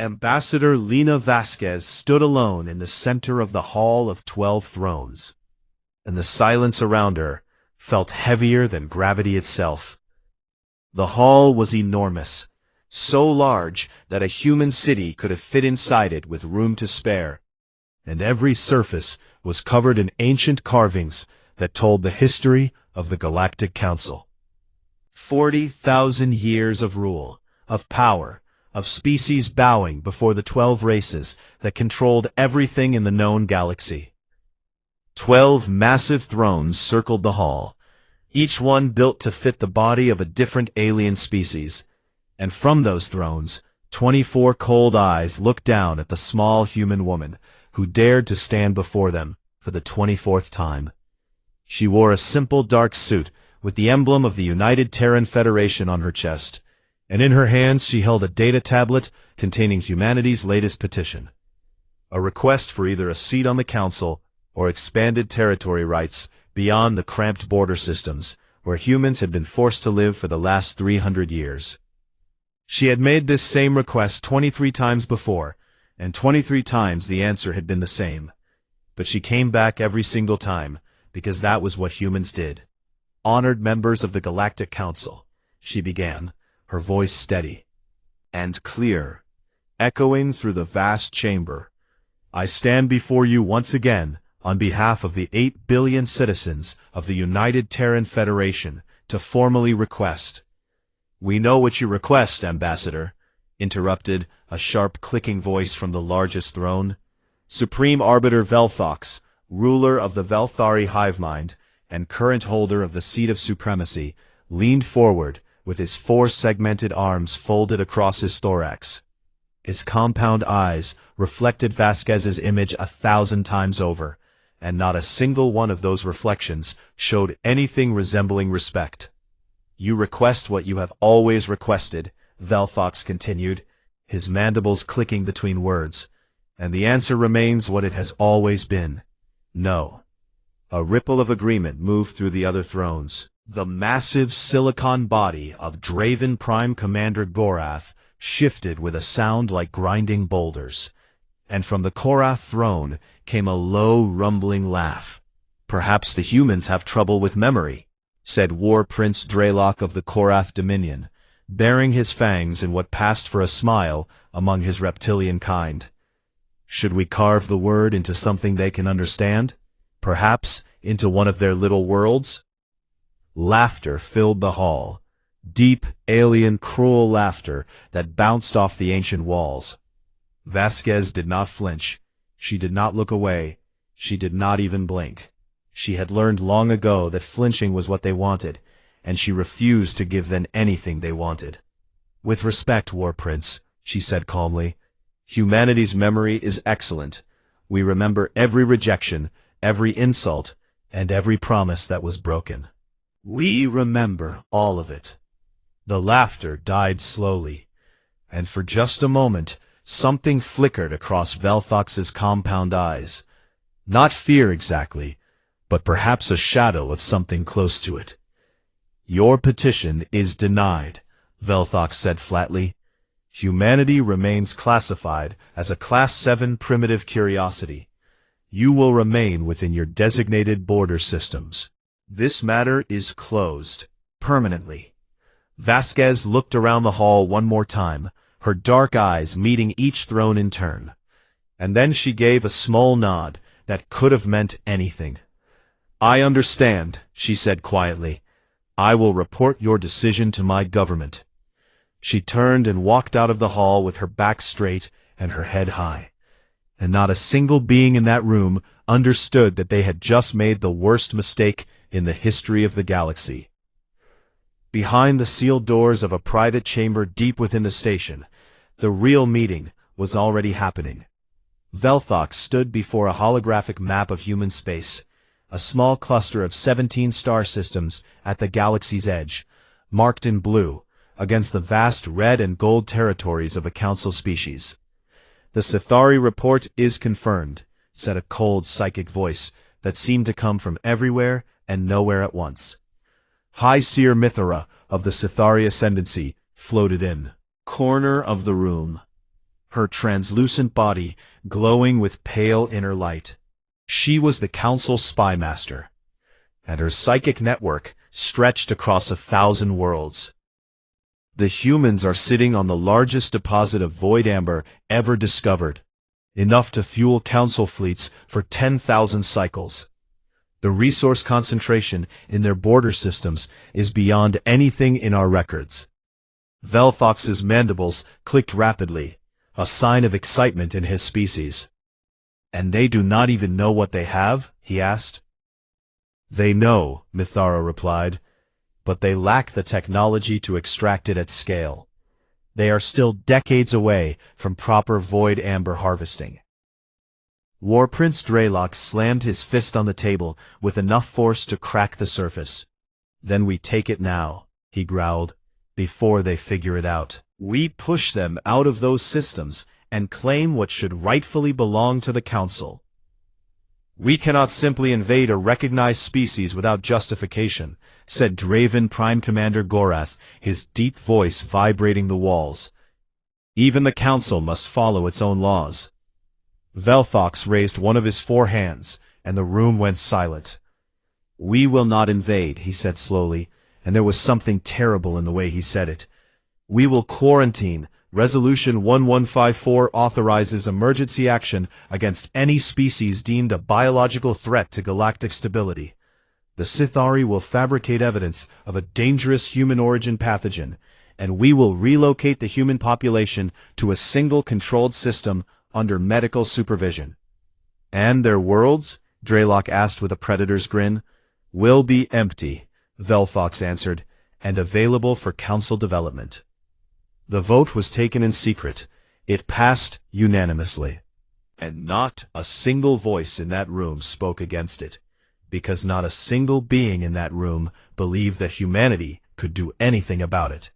Ambassador Lena Vasquez stood alone in the center of the Hall of 12 Thrones, and the silence around her felt heavier than gravity itself. The hall was enormous, so large that a human city could have fit inside it with room to spare, and every surface was covered in ancient carvings that told the history of the Galactic Council. 40,000 years of rule, of power, of species bowing before the 12 races that controlled everything in the known galaxy. 12 massive thrones circled the hall, each one built to fit the body of a different alien species, and from those thrones, 24 cold eyes looked down at the small human woman who dared to stand before them for the 24th time. She wore a simple dark suit with the emblem of the United Terran Federation on her chest, and in her hands she held a data tablet containing humanity's latest petition, a request for either a seat on the Council or expanded territory rights beyond the cramped border systems where humans had been forced to live for the last 300 years. She had made this same request 23 times before, and 23 times the answer had been the same. But she came back every single time, because that was what humans did. "Honored members of the Galactic Council," she began, her voice steady and clear, echoing through the vast chamber. "I stand before you once again on behalf of the 8 billion citizens of the United Terran Federation to formally request—" "We know what you request, Ambassador," interrupted a sharp clicking voice from the largest throne. Supreme Arbiter Velthox, ruler of the Velthari hive mind and current holder of the Seat of Supremacy, leaned forward with his 4 segmented arms folded across his thorax. His compound eyes reflected Vasquez's image 1,000 times over, and not a single one of those reflections showed anything resembling respect. "You request what you have always requested," Velthox continued, his mandibles clicking between words, "and the answer remains what it has always been. No." A ripple of agreement moved through the other thrones. The massive silicon body of Draven Prime Commander Gorath shifted with a sound like grinding boulders, and from the Korath throne came a low, rumbling laugh. "Perhaps the humans have trouble with memory," said War Prince Draylock of the Korath Dominion, baring his fangs in what passed for a smile among his reptilian kind. "Should we carve the word into something they can understand? Perhaps into one of their little worlds?" Laughter filled the hall, deep, alien, cruel laughter that bounced off the ancient walls. Vasquez did not flinch. She did not look away. She did not even blink. She had learned long ago that flinching was what they wanted, and she refused to give them anything they wanted. "With respect, War Prince," she said calmly, "humanity's memory is excellent. We remember every rejection, every insult, and every promise that was broken. We remember all of it." The laughter died slowly, and for just a moment, something flickered across Velthox's compound eyes. Not fear exactly, but perhaps a shadow of something close to it. "Your petition is denied," Velthox said flatly. "Humanity remains classified as a Class 7 primitive curiosity. You will remain within your designated border systems. This matter is closed, permanently." Vasquez looked around the hall one more time, her dark eyes meeting each throne in turn. And then she gave a small nod that could have meant anything. "I understand," she said quietly. "I will report your decision to my government." She turned and walked out of the hall with her back straight and her head high. And not a single being in that room understood that they had just made the worst mistake in the history of the galaxy. Behind the sealed doors of a private chamber deep within the station, the real meeting was already happening. Velthox stood before a holographic map of human space, a small cluster of 17 star systems at the galaxy's edge, marked in blue, against the vast red and gold territories of the Council species. "The Sithari report is confirmed," said a cold psychic voice that seemed to come from everywhere and nowhere at once. High Seer Mithara of the Sithari Ascendancy floated in corner of the room. her translucent body glowing with pale inner light. She was the Council's spy master, and her psychic network stretched across 1,000 worlds. The humans are sitting on the largest deposit of void amber ever discovered, enough to fuel Council fleets for 10,000 cycles. The resource concentration in their border systems is beyond anything in our records. Velfox's mandibles clicked rapidly, a sign of excitement in his species. "And they do not even know what they have?" he asked. "They know," Mithara replied, "but they lack the technology to extract it at scale. They are still decades away from proper void amber harvesting." War Prince Dreylock slammed his fist on the table with enough force to crack the surface. "Then we take it now," he growled, "before they figure it out. We push them out of those systems and claim what should rightfully belong to the Council. We cannot simply invade a recognized species without justification," said Draven Prime Commander Gorath, his deep voice vibrating the walls. "Even the Council must follow its own laws." Velfox raised one of his 4 hands, and the room went silent. "We will not invade," he said slowly, and there was something terrible in the way he said it. "We will quarantine. Resolution 1154 authorizes emergency action against any species deemed a biological threat to galactic stability. The Sithari will fabricate evidence of a dangerous human-origin pathogen, and we will relocate the human population to a single controlled system under medical supervision." "And their worlds?" Dreylock asked with a predator's grin. "Will be empty," Velfox answered, "and available for Council development." The vote was taken in secret. It passed unanimously. And not a single voice in that room spoke against it, because not a single being in that room believed that humanity could do anything about it.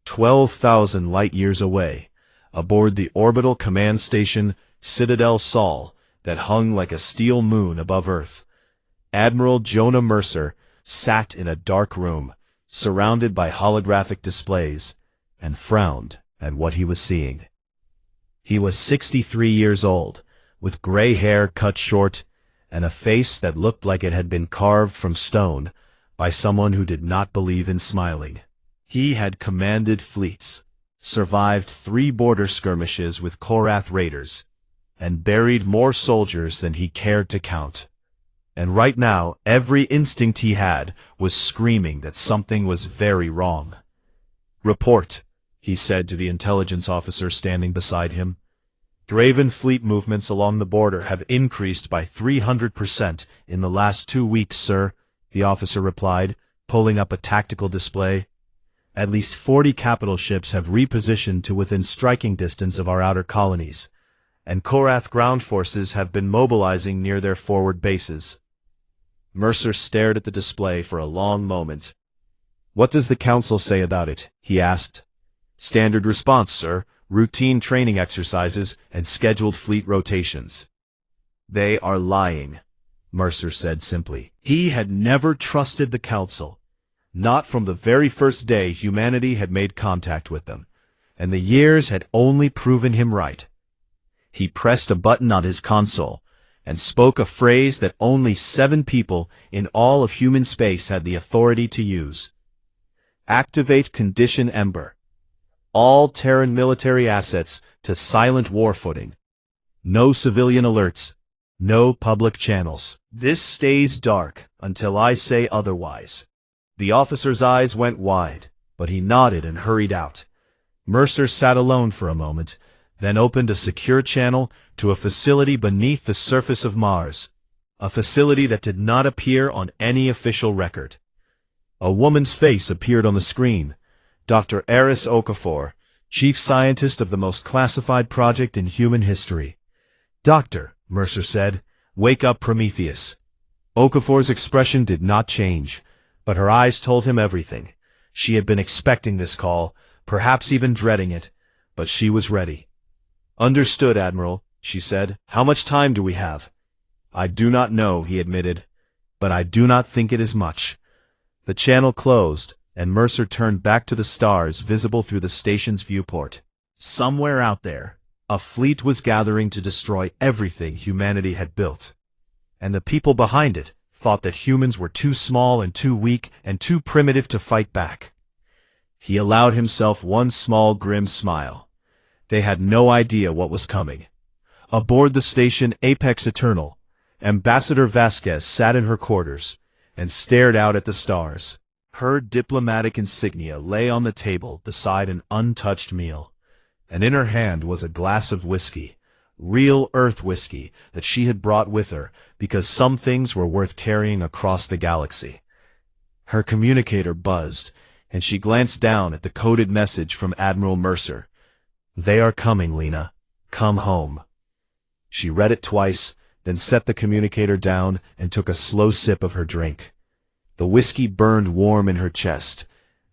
12,000 light-years away, aboard the orbital command station Citadel Sol that hung like a steel moon above Earth, Admiral Jonah Mercer sat in a dark room, surrounded by holographic displays, and frowned at what he was seeing. He was 63 years old, with gray hair cut short, and a face that looked like it had been carved from stone by someone who did not believe in smiling. He had commanded fleets, survived 3 border skirmishes with Korath raiders, and buried more soldiers than he cared to count. And right now, every instinct he had was screaming that something was very wrong. "Report," he said to the intelligence officer standing beside him. "Draven fleet movements along the border have increased by 300% in the last 2 weeks, sir," the officer replied, pulling up a tactical display. "At least 40 capital ships have repositioned to within striking distance of our outer colonies, and Korath ground forces have been mobilizing near their forward bases." Mercer stared at the display for a long moment. "What does the Council say about it?" he asked. "Standard response, sir. Routine training exercises and scheduled fleet rotations." "They are lying," Mercer said simply. He had never trusted the Council, not from the very first day humanity had made contact with them, and the years had only proven him right. He pressed a button on his console and spoke a phrase that only 7 people in all of human space had the authority to use. "Activate Condition Ember. All Terran military assets to silent war footing. No civilian alerts. No public channels. This stays dark until I say otherwise." The officer's eyes went wide, but he nodded and hurried out. Mercer sat alone for a moment, then opened a secure channel to a facility beneath the surface of Mars, a facility that did not appear on any official record. A woman's face appeared on the screen. Dr. Eris Okafor, chief scientist of the most classified project in human history. "Doctor," Mercer said, "wake up Prometheus." Okafor's expression did not change, but her eyes told him everything. She had been expecting this call, perhaps even dreading it, but she was ready. "Understood, Admiral," she said. "How much time do we have?" "I do not know," he admitted, "but I do not think it is much." The channel closed, and Mercer turned back to the stars visible through the station's viewport. Somewhere out there, A fleet was gathering to destroy everything humanity had built. And the people behind it thought that humans were too small and too weak and too primitive to fight back. He allowed himself one small grim smile. They had no idea what was coming. Aboard the station Apex Eternal, Ambassador Vasquez sat in her quarters and stared out at the stars. Her diplomatic insignia lay on the table beside an untouched meal, and in her hand was a glass of whiskey, real Earth whiskey that she had brought with her because some things were worth carrying across the galaxy. Her communicator buzzed, and she glanced down at the coded message from Admiral Mercer. "They are coming, Lena. Come home." She read it twice, then set the communicator down and took a slow sip of her drink. The whiskey burned warm in her chest,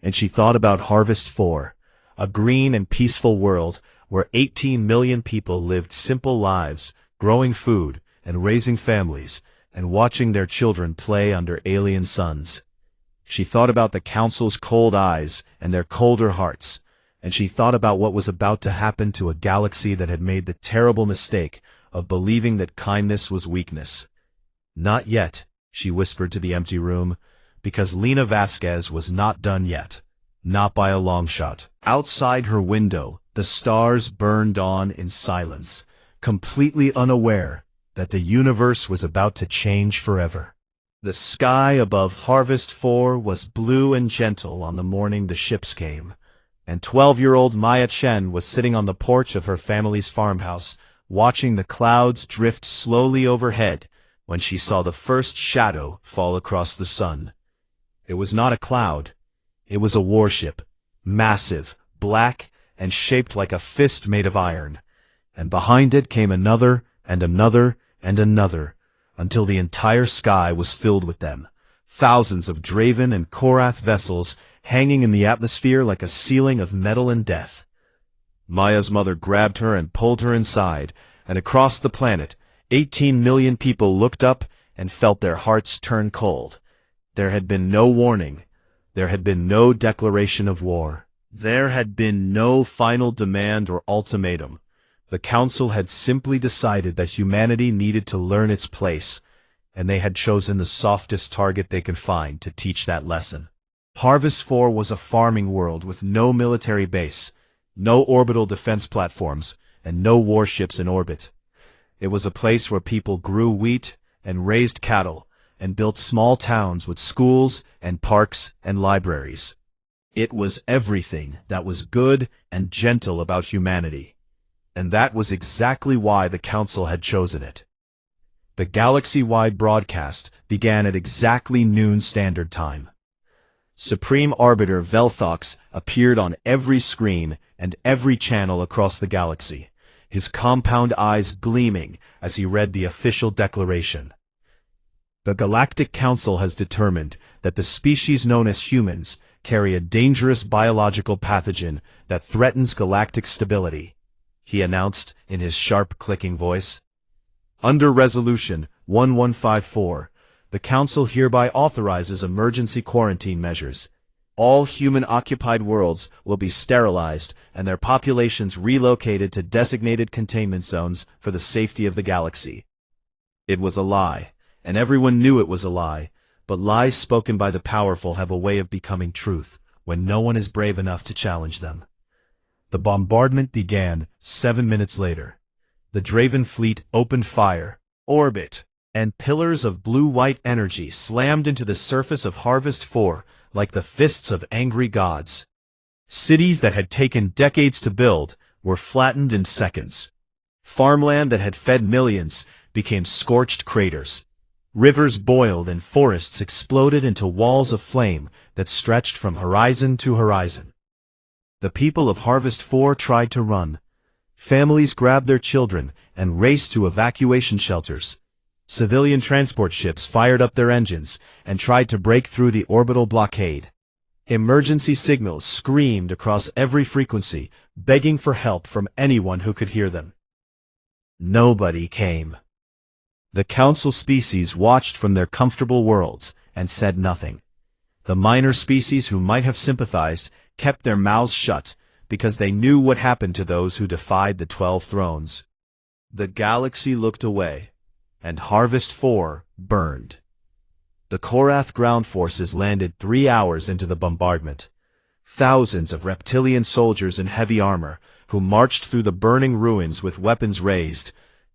and she thought about Harvest 4, a green and peaceful world where 18 million people lived simple lives, growing food and raising families and watching their children play under alien suns. She thought about the Council's cold eyes and their colder hearts, and she thought about what was about to happen to a galaxy that had made the terrible mistake of believing that kindness was weakness. "Not yet," she whispered to the empty room, because Lena Vasquez was not done yet. Not by a long shot. Outside her window, the stars burned on in silence, completely unaware that the universe was about to change forever. The sky above Harvest 4 was blue and gentle on the morning the ships came, and 12-year-old Maya Chen was sitting on the porch of her family's farmhouse, watching the clouds drift slowly overhead when she saw the first shadow fall across the sun. It was not a cloud. It was a warship, massive, black, and shaped like a fist made of iron. And behind it came another, and another, and another, until the entire sky was filled with them. Thousands of Draven and Korath vessels hanging in the atmosphere like a ceiling of metal and death. Maya's mother grabbed her and pulled her inside, and across the planet, 18 million people looked up and felt their hearts turn cold. There had been no warning. There had been no declaration of war. There had been no final demand or ultimatum. The Council had simply decided that humanity needed to learn its place, and they had chosen the softest target they could find to teach that lesson. Harvest 4 was a farming world with no military base, no orbital defense platforms, and no warships in orbit. It was a place where people grew wheat and raised cattle, and built small towns with schools and parks and libraries. It was everything that was good and gentle about humanity. And that was exactly why the Council had chosen it. The galaxy-wide broadcast began at exactly noon Standard Time. Supreme Arbiter Velthox appeared on every screen and every channel across the galaxy, his compound eyes gleaming as he read the official declaration. The Galactic Council has determined that the species known as humans carry a dangerous biological pathogen that threatens galactic stability, he announced in his sharp, clicking voice. Under Resolution 1154, the Council hereby authorizes emergency quarantine measures. All human-occupied worlds will be sterilized and their populations relocated to designated containment zones for the safety of the galaxy. It was a lie, and everyone knew it was a lie, but lies spoken by the powerful have a way of becoming truth when no one is brave enough to challenge them. The bombardment began 7 minutes later. The Draven fleet opened fire, orbit, and pillars of blue-white energy slammed into the surface of Harvest 4 like the fists of angry gods. Cities that had taken decades to build were flattened in seconds. Farmland that had fed millions became scorched craters. Rivers boiled and forests exploded into walls of flame that stretched from horizon to horizon. The people of Harvest 4 tried to run. Families grabbed their children and raced to evacuation shelters. Civilian transport ships fired up their engines and tried to break through the orbital blockade. Emergency signals screamed across every frequency, begging for help from anyone who could hear them. Nobody came. The Council species watched from their comfortable worlds and said nothing. The minor species who might have sympathized kept their mouths shut because they knew what happened to those who defied the 12 thrones. The galaxy looked away, and Harvest 4 burned. The Korath ground forces landed 3 hours into the bombardment. Thousands of reptilian soldiers in heavy armor, who marched through the burning ruins with weapons raised,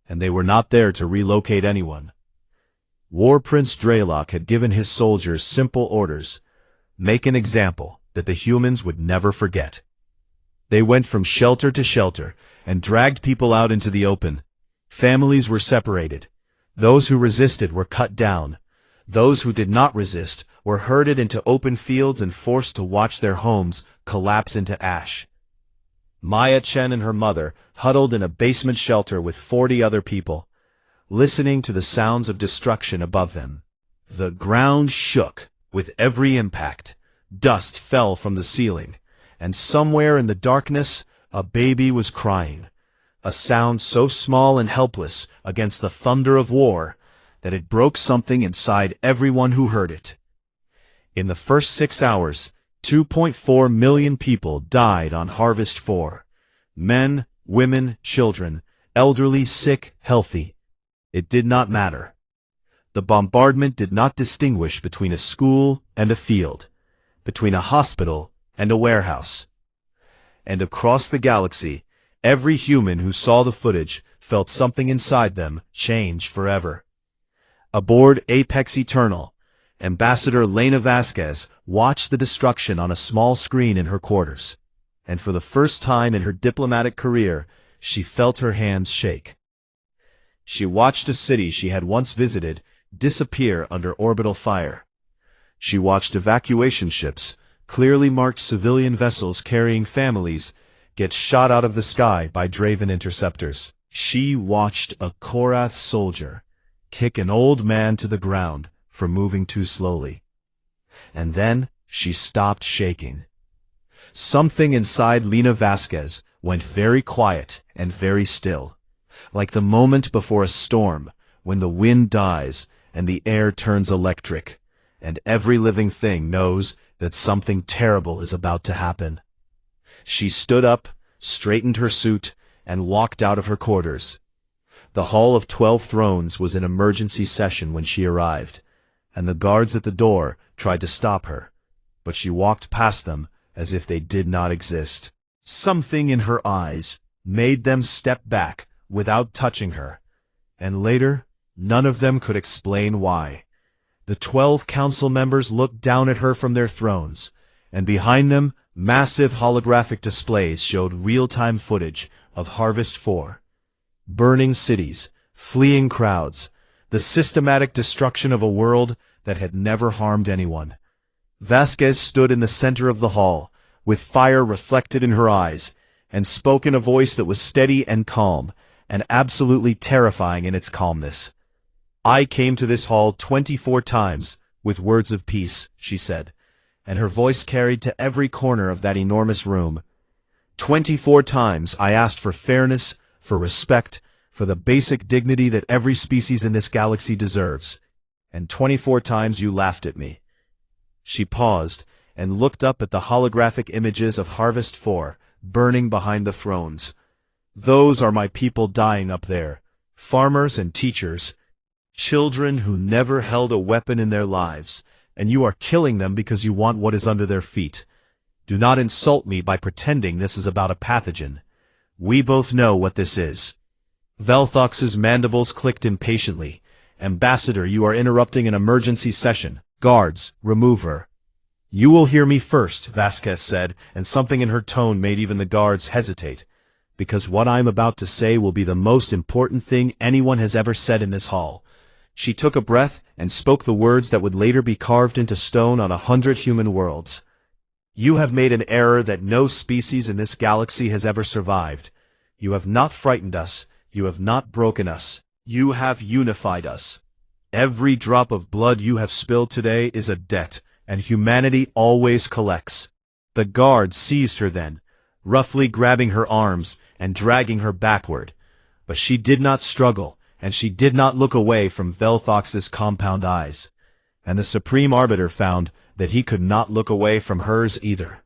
and they were not there to relocate anyone. War Prince Draylock had given his soldiers simple orders: make an example that the humans would never forget. They went from shelter to shelter and dragged people out into the open. Families were separated. Those who resisted were cut down. Those who did not resist were herded into open fields and forced to watch their homes collapse into ash. Maya Chen and her mother huddled in a basement shelter with 40 other people, listening to the sounds of destruction above them. The ground shook with every impact. Dust fell from the ceiling, and somewhere in the darkness, a baby was crying, a sound so small and helpless against the thunder of war that it broke something inside everyone who heard it. In the first 6 hours, 2.4 million people died on Harvest 4. Men, women, children, elderly, sick, healthy. It did not matter. The bombardment did not distinguish between a school and a field, between a hospital and a warehouse. And across the galaxy, every human who saw the footage felt something inside them change forever. Aboard Apex Eternal, Ambassador Lena Vasquez watched the destruction on a small screen in her quarters, and for the first time in her diplomatic career, she felt her hands shake. She watched a city she had once visited disappear under orbital fire. She watched evacuation ships, clearly marked civilian vessels carrying families, get shot out of the sky by Draven interceptors. She watched a Korath soldier kick an old man to the ground for moving too slowly. And then she stopped shaking. Something inside Lena Vasquez went very quiet and very still, like the moment before a storm when the wind dies and the air turns electric, and every living thing knows that something terrible is about to happen. She stood up, straightened her suit, and walked out of her quarters. The Hall of 12 Thrones was in emergency session when she arrived, and the guards at the door tried to stop her, but she walked past them as if they did not exist. Something in her eyes made them step back without touching her, and later, none of them could explain why. The 12 council members looked down at her from their thrones, and behind them, massive holographic displays showed real-time footage of Harvest 4. Burning cities, fleeing crowds, the systematic destruction of a world that had never harmed anyone. Vasquez stood in the center of the hall, with fire reflected in her eyes, and spoke in a voice that was steady and calm, and absolutely terrifying in its calmness. "I came to this hall 24 times with words of peace," she said, and her voice carried to every corner of that enormous room. 24 times I asked for fairness, for respect, for the basic dignity that every species in this galaxy deserves, and 24 times you laughed at me." She paused and looked up at the holographic images of Harvest 4 burning behind the thrones. "Those are my people dying up there, farmers and teachers, children who never held a weapon in their lives, and you are killing them because you want what is under their feet. Do not insult me by pretending this is about a pathogen. We both know what this is." Velthox's mandibles clicked impatiently. "Ambassador, you are interrupting an emergency session. Guards, remove her." "You will hear me first," Vasquez said, and something in her tone made even the guards hesitate, "because what I am about to say will be the most important thing anyone has ever said in this hall." She took a breath and spoke the words that would later be carved into stone on 100 human worlds. "You have made an error that no species in this galaxy has ever survived. You have not frightened us. You have not broken us. You have unified us. Every drop of blood you have spilled today is a debt, and humanity always collects." The guard seized her then, roughly grabbing her arms and dragging her backward. But she did not struggle, and she did not look away from Velthox's compound eyes. And the Supreme Arbiter found that he could not look away from hers either.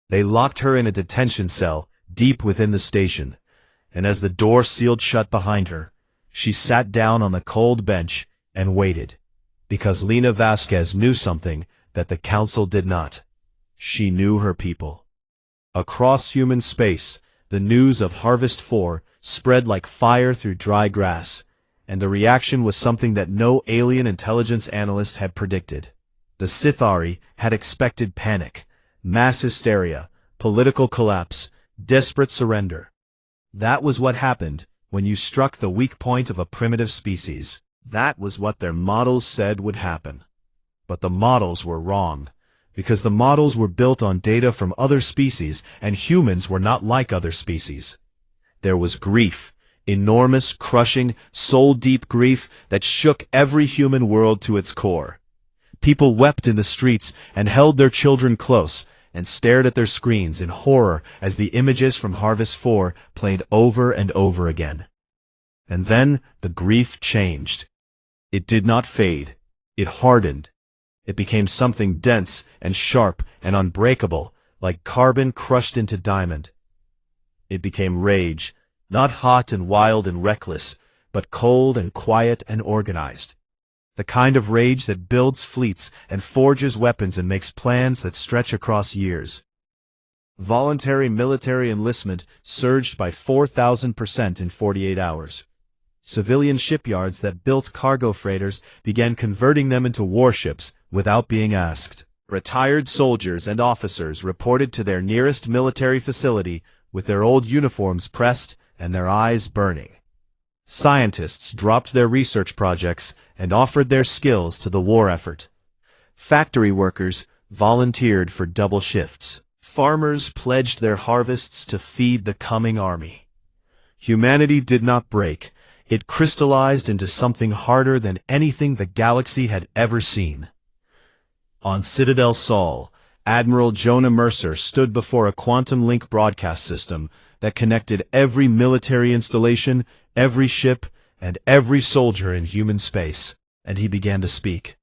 They locked her in a detention cell deep within the station, and as the door sealed shut behind her, she sat down on the cold bench and waited, because Lena Vasquez knew something that the Council did not. She knew her people. Across human space, the news of Harvest 4 spread like fire through dry grass, and the reaction was something that no alien intelligence analyst had predicted. The Sithari had expected panic, mass hysteria, political collapse, desperate surrender. That was what happened when you struck the weak point of a primitive species. That was what their models said would happen. But the models were wrong, because the models were built on data from other species, and humans were not like other species. There was grief, enormous, crushing, soul-deep grief that shook every human world to its core. People wept in the streets and held their children close and stared at their screens in horror as the images from Harvest 4 played over and over again. And then the grief changed. It did not fade. It hardened. It became something dense and sharp and unbreakable, like carbon crushed into diamond. It became rage, not hot and wild and reckless, but cold and quiet and organized. The kind of rage that builds fleets and forges weapons and makes plans that stretch across years. Voluntary military enlistment surged by 4,000% in 48 hours. Civilian shipyards that built cargo freighters began converting them into warships without being asked. Retired soldiers and officers reported to their nearest military facility with their old uniforms pressed and their eyes burning. Scientists dropped their research projects and offered their skills to the war effort. Factory workers volunteered for double shifts. Farmers pledged their harvests to feed the coming army. Humanity did not break. It crystallized into something harder than anything the galaxy had ever seen. On Citadel Sol, Admiral Jonah Mercer stood before a quantum link broadcast system that connected every military installation, every ship, and every soldier in human space, and he began to speak.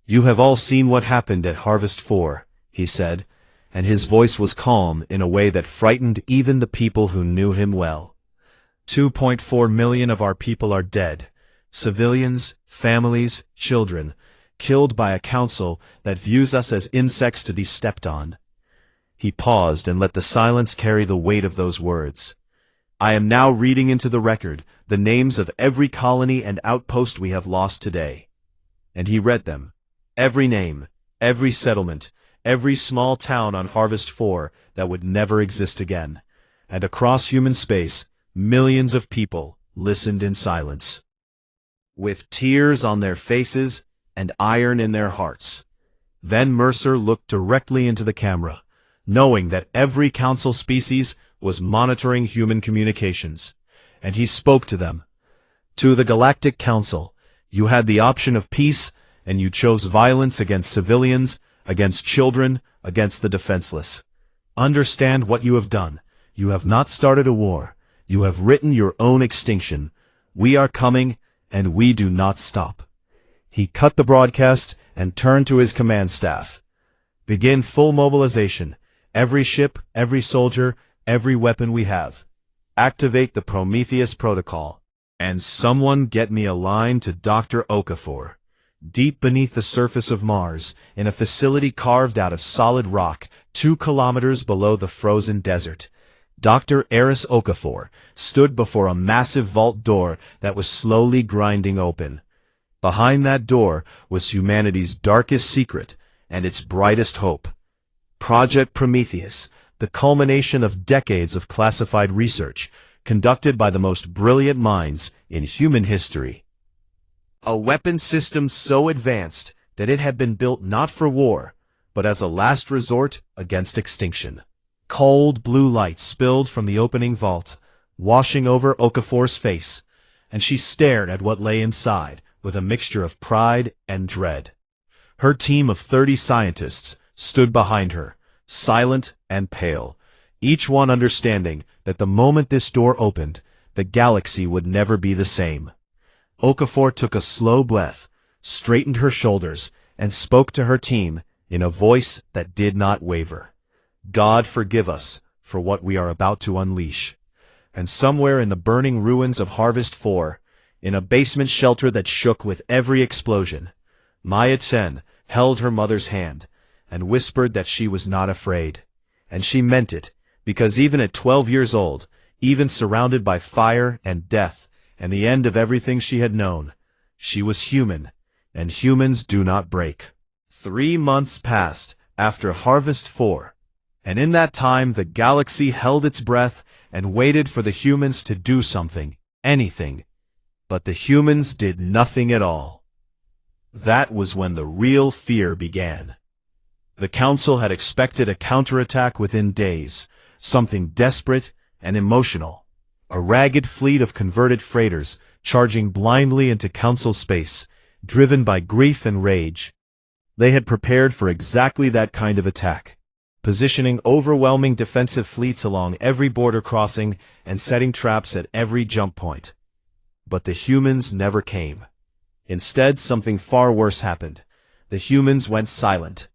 "You have all seen what happened at Harvest 4, he said, and his voice was calm in a way that frightened even the people who knew him well. 2.4 million of our people are dead, civilians, families, children, killed by a council that views us as insects to be stepped on." He paused and let the silence carry the weight of those words. "I am now reading into the record the names of every colony and outpost we have lost today." And he read them. Every name, every settlement, every small town on Harvest 4 that would never exist again. And across human space, millions of people listened in silence, with tears on their faces and iron in their hearts. Then Mercer looked directly into the camera, knowing that every council species was monitoring human communications, and he spoke to them. "To the Galactic Council, you had the option of peace, and you chose violence against civilians, against children, against the defenseless. Understand what you have done. You have not started a war. You have written your own extinction. We are coming, and we do not stop." He cut the broadcast and turned to his command staff. "Begin full mobilization. Every ship, every soldier, every weapon we have. Activate the Prometheus protocol. And someone get me a line to Dr. Okafor. Deep beneath the surface of Mars, in a facility carved out of solid rock, 2 kilometers below the frozen desert, Dr. Eris Okafor stood before a massive vault door that was slowly grinding open. Behind that door was humanity's darkest secret and its brightest hope. Project Prometheus, the culmination of decades of classified research, conducted by the most brilliant minds in human history. A weapon system so advanced that it had been built not for war, but as a last resort against extinction. Cold blue light spilled from the opening vault, washing over Okafor's face, and she stared at what lay inside with a mixture of pride and dread. Her team of 30 scientists stood behind her, silent and pale, each one understanding that the moment this door opened, the galaxy would never be the same. Okafor took a slow breath, straightened her shoulders, and spoke to her team in a voice that did not waver. God forgive us for what we are about to unleash. And somewhere in the burning ruins of Harvest 4, in a basement shelter that shook with every explosion, Maya Chen held her mother's hand and whispered that she was not afraid. And she meant it, because even at 12 years old, even surrounded by fire and death and the end of everything she had known, she was human, and humans do not break. 3 months passed after Harvest 4, and in that time the galaxy held its breath and waited for the humans to do something, anything. But the humans did nothing at all. That was when the real fear began. The Council had expected a counterattack within days, something desperate and emotional. A ragged fleet of converted freighters charging blindly into Council space, driven by grief and rage. They had prepared for exactly that kind of attack, positioning overwhelming defensive fleets along every border crossing and setting traps at every jump point. But the humans never came. Instead, something far worse happened. The humans went silent.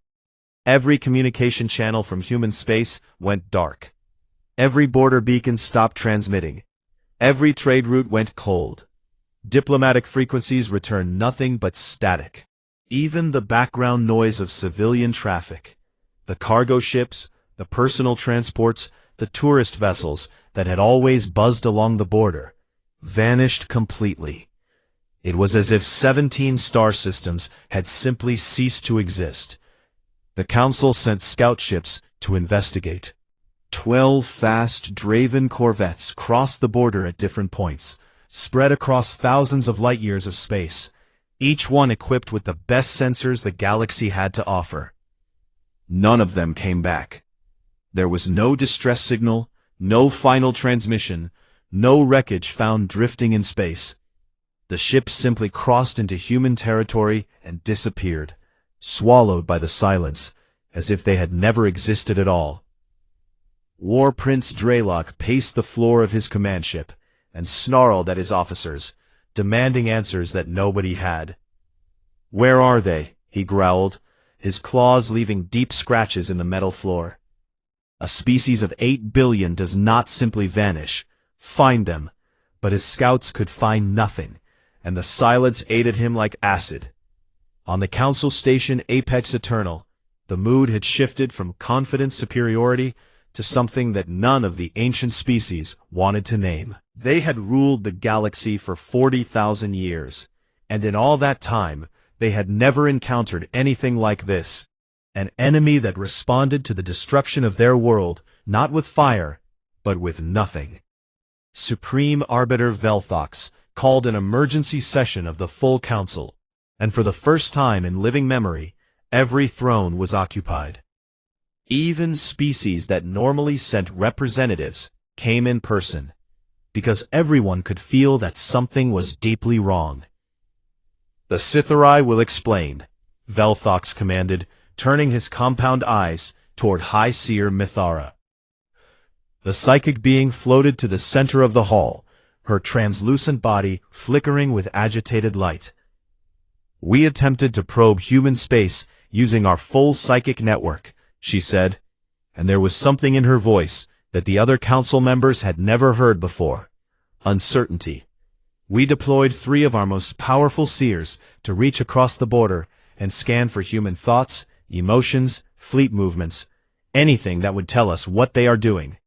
Every communication channel from human space went dark. Every border beacon stopped transmitting. Every trade route went cold. Diplomatic frequencies returned nothing but static. Even the background noise of civilian traffic, the cargo ships, the personal transports, the tourist vessels that had always buzzed along the border, vanished completely. It was as if 17 star systems had simply ceased to exist. The Council sent scout ships to investigate. 12 fast Draven corvettes crossed the border at different points, spread across thousands of light-years of space, each one equipped with the best sensors the galaxy had to offer. None of them came back. There was no distress signal, no final transmission, no wreckage found drifting in space. The ships simply crossed into human territory and disappeared, swallowed by the silence, as if they had never existed at all. War Prince Draylock paced the floor of his command ship and snarled at his officers, demanding answers that nobody had. "Where are they?" he growled, his claws leaving deep scratches in the metal floor. "A species of 8 billion does not simply vanish. Find them." But his scouts could find nothing, and the silence ate at him like acid. On the Council station Apex Eternal, the mood had shifted from confident superiority to something that none of the ancient species wanted to name. They had ruled the galaxy for 40,000 years, and in all that time, they had never encountered anything like this. An enemy that responded to the destruction of their world, not with fire, but with nothing. Supreme Arbiter Velthox called an emergency session of the full Council, and for the first time in living memory, every throne was occupied. Even species that normally sent representatives came in person, because everyone could feel that something was deeply wrong. "The Scytherai will explain," Velthox commanded, turning his compound eyes toward High Seer Mithara. The psychic being floated to the center of the hall, her translucent body flickering with agitated light. "We attempted to probe human space using our full psychic network," she said, and there was something in her voice that the other council members had never heard before: uncertainty. "We deployed 3 of our most powerful seers to reach across the border and scan for human thoughts, emotions, fleet movements, anything that would tell us what they are doing."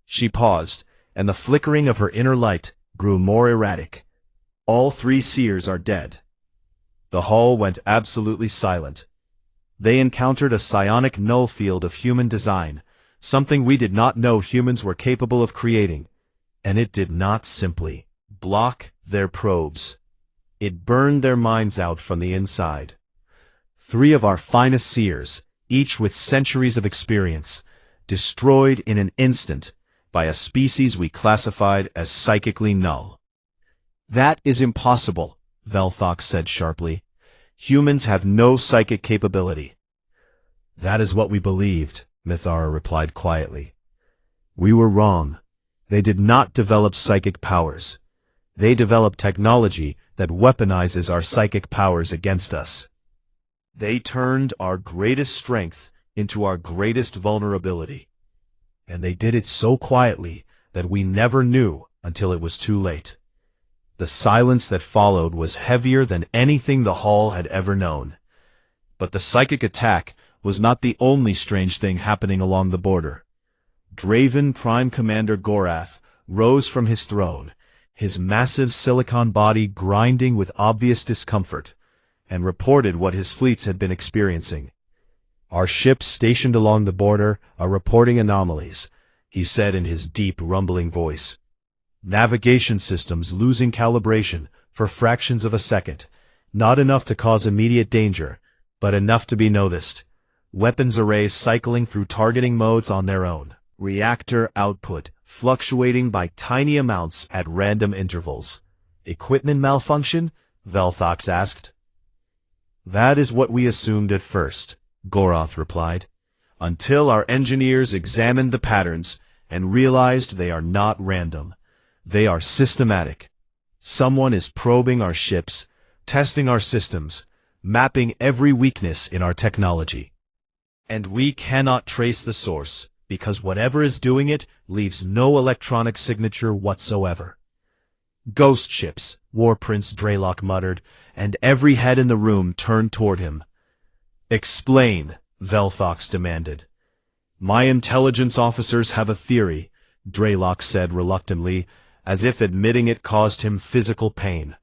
She paused, and the flickering of her inner light grew more erratic. "All 3 seers are dead." The hall went absolutely silent. They encountered a psionic null field of human design, something we did not know humans were capable of creating, and it did not simply block their probes. It burned their minds out from the inside. 3 of our finest seers, each with centuries of experience, destroyed in an instant by a species we classified as psychically null. "That is impossible," Velthox said sharply. "Humans have no psychic capability." "That is what we believed," Mithara replied quietly. "We were wrong. They did not develop psychic powers. They developed technology that weaponizes our psychic powers against us. They turned our greatest strength into our greatest vulnerability. And they did it so quietly that we never knew until it was too late. The silence that followed was heavier than anything the Hall had ever known. But the psychic attack was not the only strange thing happening along the border. Draven Prime Commander Gorath rose from his throne, his massive silicon body grinding with obvious discomfort, and reported what his fleets had been experiencing. "Our ships stationed along the border are reporting anomalies," he said in his deep, rumbling voice. "Navigation systems losing calibration for fractions of a second, not enough to cause immediate danger, but enough to be noticed. Weapons arrays cycling through targeting modes on their own. Reactor output fluctuating by tiny amounts at random intervals." "Equipment malfunction?" Velthox asked. "That is what we assumed at first," Gorath replied, "until our engineers examined the patterns and realized they are not random. They are systematic. Someone is probing our ships, testing our systems, mapping every weakness in our technology. And we cannot trace the source, because whatever is doing it leaves no electronic signature whatsoever." "Ghost ships," War Prince Draylock muttered, and every head in the room turned toward him. "Explain," Velthox demanded. "My intelligence officers have a theory," Draylock said reluctantly, as if admitting it caused him physical pain.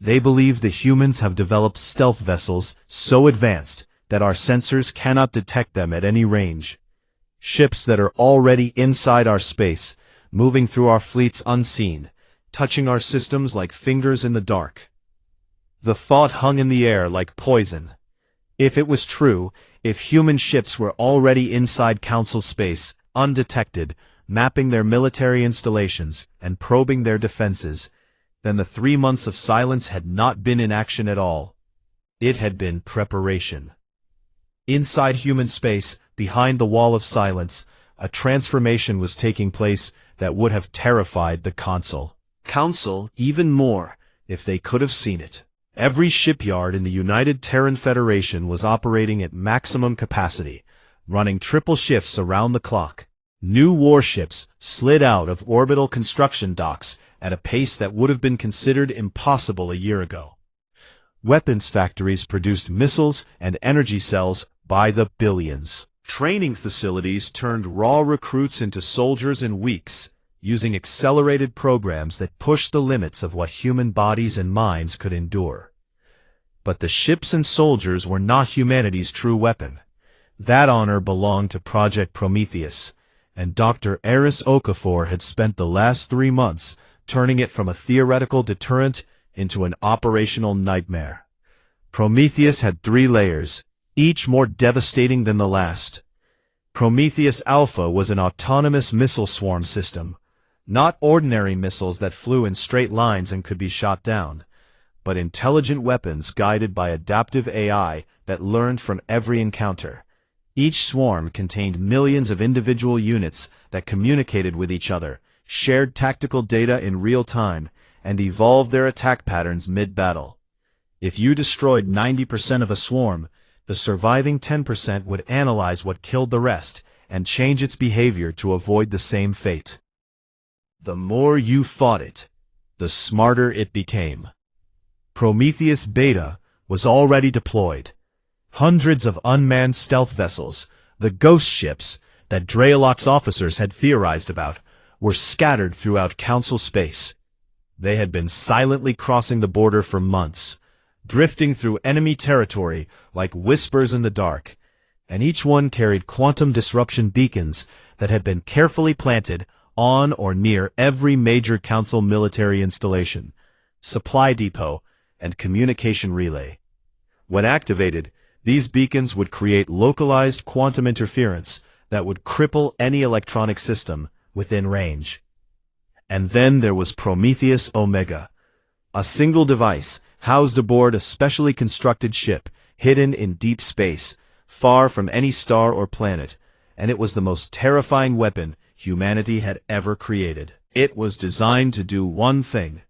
"They believe the humans have developed stealth vessels so advanced that our sensors cannot detect them at any range. Ships that are already inside our space, moving through our fleets unseen, touching our systems like fingers in the dark." The thought hung in the air like poison. If it was true, if human ships were already inside Council space, undetected, mapping their military installations and probing their defenses, then the 3 months of silence had not been inaction at all. It had been preparation. Inside human space, behind the wall of silence, a transformation was taking place that would have terrified the Council even more if they could have seen it. Every shipyard in the United Terran Federation was operating at maximum capacity, running triple shifts around the clock. New warships slid out of orbital construction docks at a pace that would have been considered impossible a year ago. Weapons factories produced missiles and energy cells by the billions. Training facilities turned raw recruits into soldiers in weeks, using accelerated programs that pushed the limits of what human bodies and minds could endure. But the ships and soldiers were not humanity's true weapon. That honor belonged to Project Prometheus, and Dr. Eris Okafor had spent the last 3 months turning it from a theoretical deterrent into an operational nightmare. Prometheus had 3 layers, each more devastating than the last. Prometheus Alpha was an autonomous missile swarm system, not ordinary missiles that flew in straight lines and could be shot down, but intelligent weapons guided by adaptive AI that learned from every encounter. Each swarm contained millions of individual units that communicated with each other, shared tactical data in real time, and evolved their attack patterns mid-battle. If you destroyed 90% of a swarm, the surviving 10% would analyze what killed the rest and change its behavior to avoid the same fate. The more you fought it, the smarter it became. Prometheus Beta was already deployed. Hundreds of unmanned stealth vessels, the ghost ships that Draylock's officers had theorized about, were scattered throughout Council space. They had been silently crossing the border for months, drifting through enemy territory like whispers in the dark, and each one carried quantum disruption beacons that had been carefully planted on or near every major Council military installation, supply depot, and communication relay. When activated, these beacons would create localized quantum interference that would cripple any electronic system within range. And then there was Prometheus Omega, a single device housed aboard a specially constructed ship hidden in deep space, far from any star or planet, and it was the most terrifying weapon humanity had ever created. It was designed to do one thing: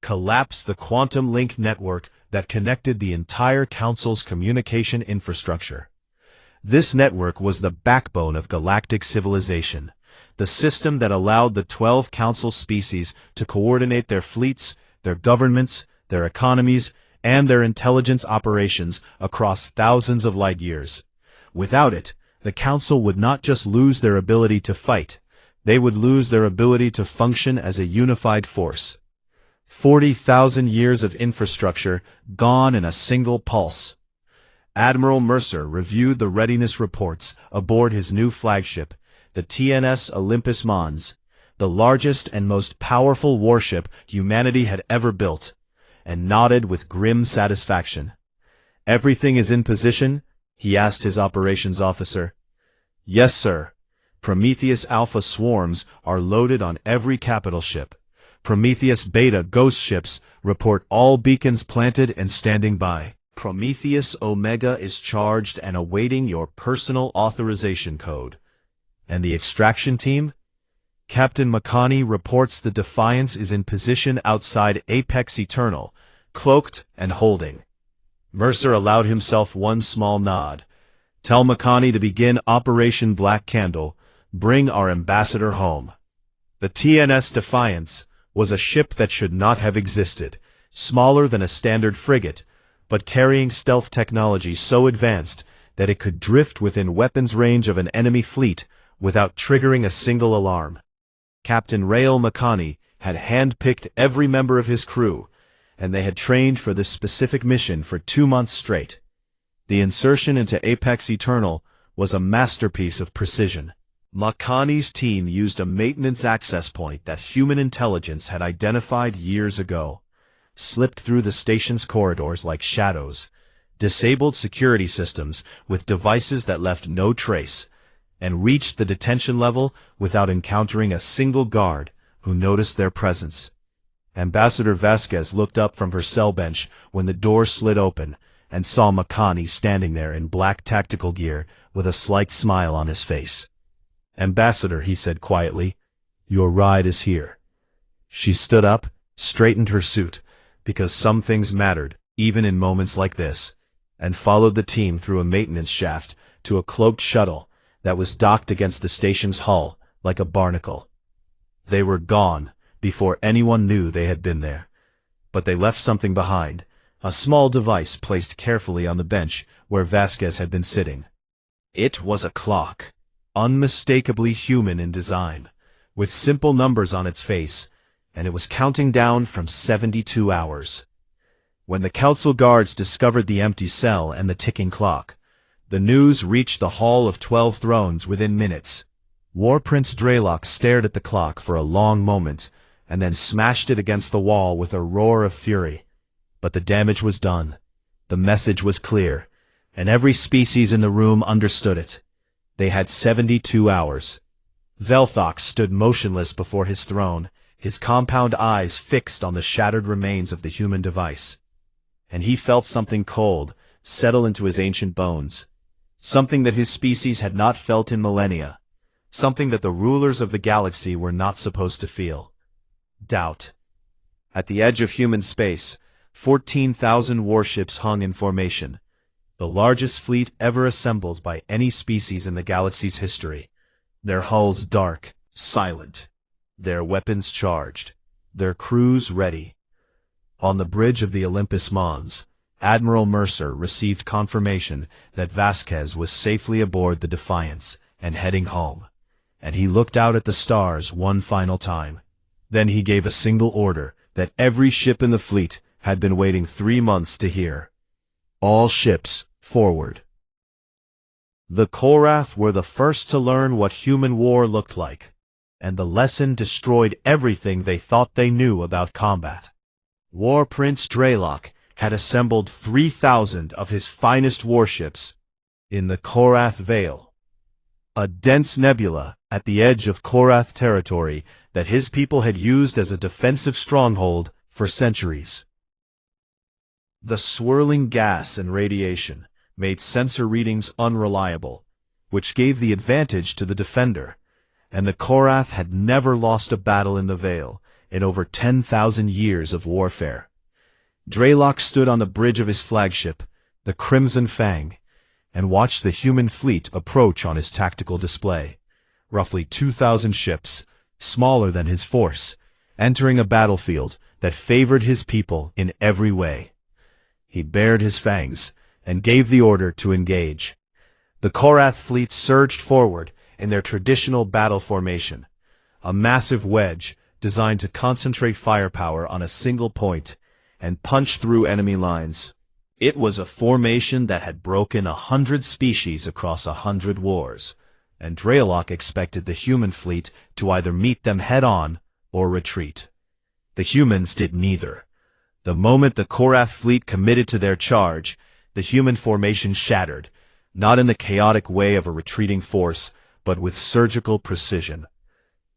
collapse the quantum link network that connected the entire Council's communication infrastructure. This network was the backbone of galactic civilization, the system that allowed the 12 council species to coordinate their fleets, their governments, their economies, and their intelligence operations across thousands of light years. Without it, the council would not just lose their ability to fight, they would lose their ability to function as a unified force. 40,000 years of infrastructure gone in a single pulse. Admiral Mercer reviewed the readiness reports aboard his new flagship, the TNS Olympus Mons, the largest and most powerful warship humanity had ever built, and nodded with grim satisfaction. "Everything is in position?" he asked his operations officer. "Yes, sir. Prometheus Alpha swarms are loaded on every capital ship. Prometheus Beta ghost ships report all beacons planted and standing by. Prometheus Omega is charged and awaiting your personal authorization code." "And the extraction team?" "Captain Makani reports the Defiance is in position outside Apex Eternal, cloaked and holding." Mercer allowed himself one small nod. "Tell Makani to begin Operation Black Candle. Bring our ambassador home." The TNS Defiance was a ship that should not have existed, smaller than a standard frigate, but carrying stealth technology so advanced that it could drift within weapons range of an enemy fleet without triggering a single alarm. Captain Rael Makani had hand-picked every member of his crew, and they had trained for this specific mission for 2 months straight. The insertion into Apex Eternal was a masterpiece of precision. Makani's team used a maintenance access point that human intelligence had identified years ago, slipped through the station's corridors like shadows, disabled security systems with devices that left no trace, and reached the detention level without encountering a single guard who noticed their presence. Ambassador Vasquez looked up from her cell bench when the door slid open and saw Makani standing there in black tactical gear with a slight smile on his face. "Ambassador," he said quietly, "your ride is here." She stood up, straightened her suit, because some things mattered, even in moments like this, and followed the team through a maintenance shaft to a cloaked shuttle that was docked against the station's hull like a barnacle. They were gone before anyone knew they had been there, but they left something behind, a small device placed carefully on the bench where Vasquez had been sitting. It was a clock, unmistakably human in design, with simple numbers on its face, and it was counting down from 72 hours. When the council guards discovered the empty cell and the ticking clock, the news reached the Hall of 12 Thrones within minutes. War Prince Draylock stared at the clock for a long moment, and then smashed it against the wall with a roar of fury. But the damage was done. The message was clear, and every species in the room understood it. They had 72 hours. Velthok stood motionless before his throne, his compound eyes fixed on the shattered remains of the human device. And he felt something cold settle into his ancient bones, something that his species had not felt in millennia, something that the rulers of the galaxy were not supposed to feel. Doubt. At the edge of human space, 14,000 warships hung in formation, the largest fleet ever assembled by any species in the galaxy's history, their hulls dark, silent, their weapons charged, their crews ready. On the bridge of the Olympus Mons, Admiral Mercer received confirmation that Vasquez was safely aboard the Defiance and heading home, and he looked out at the stars one final time. Then he gave a single order that every ship in the fleet had been waiting 3 months to hear. All ships, forward. The Korath were the first to learn what human war looked like, and the lesson destroyed everything they thought they knew about combat. War Prince Draylock had assembled 3,000 of his finest warships in the Korath Vale, a dense nebula at the edge of Korath territory that his people had used as a defensive stronghold for centuries. The swirling gas and radiation made sensor readings unreliable, which gave the advantage to the defender, and the Korath had never lost a battle in the Vale in over 10,000 years of warfare. Draylock stood on the bridge of his flagship, the Crimson Fang, and watched the human fleet approach on his tactical display. Roughly 2,000 ships, smaller than his force, entering a battlefield that favored his people in every way. He bared his fangs and gave the order to engage. The Korath fleet surged forward in their traditional battle formation, a massive wedge designed to concentrate firepower on a single point and punch through enemy lines. It was a formation that had broken 100 species across 100 wars, and Draylock expected the human fleet to either meet them head-on or retreat. The humans did neither. The moment the Korath fleet committed to their charge, the human formation shattered, not in the chaotic way of a retreating force, but with surgical precision.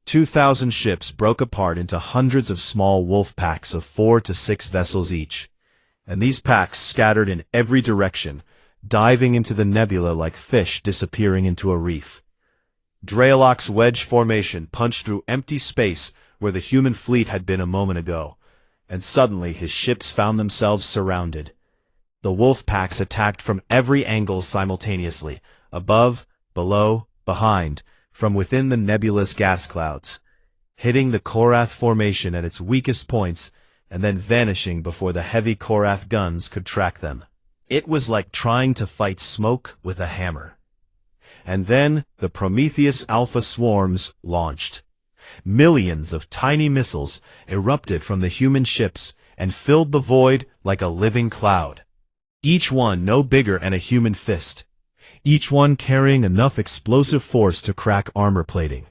2,000 ships broke apart into hundreds of small wolf packs of 4 to 6 vessels each, and these packs scattered in every direction, diving into the nebula like fish disappearing into a reef. Draylock's wedge formation punched through empty space where the human fleet had been a moment ago, and suddenly his ships found themselves surrounded. The wolf packs attacked from every angle simultaneously, above, below, behind, from within the nebula's gas clouds, hitting the Korath formation at its weakest points and then vanishing before the heavy Korath guns could track them. It was like trying to fight smoke with a hammer. And then the Prometheus Alpha swarms launched. Millions of tiny missiles erupted from the human ships and filled the void like a living cloud. Each one no bigger than a human fist. Each one carrying enough explosive force to crack armor plating.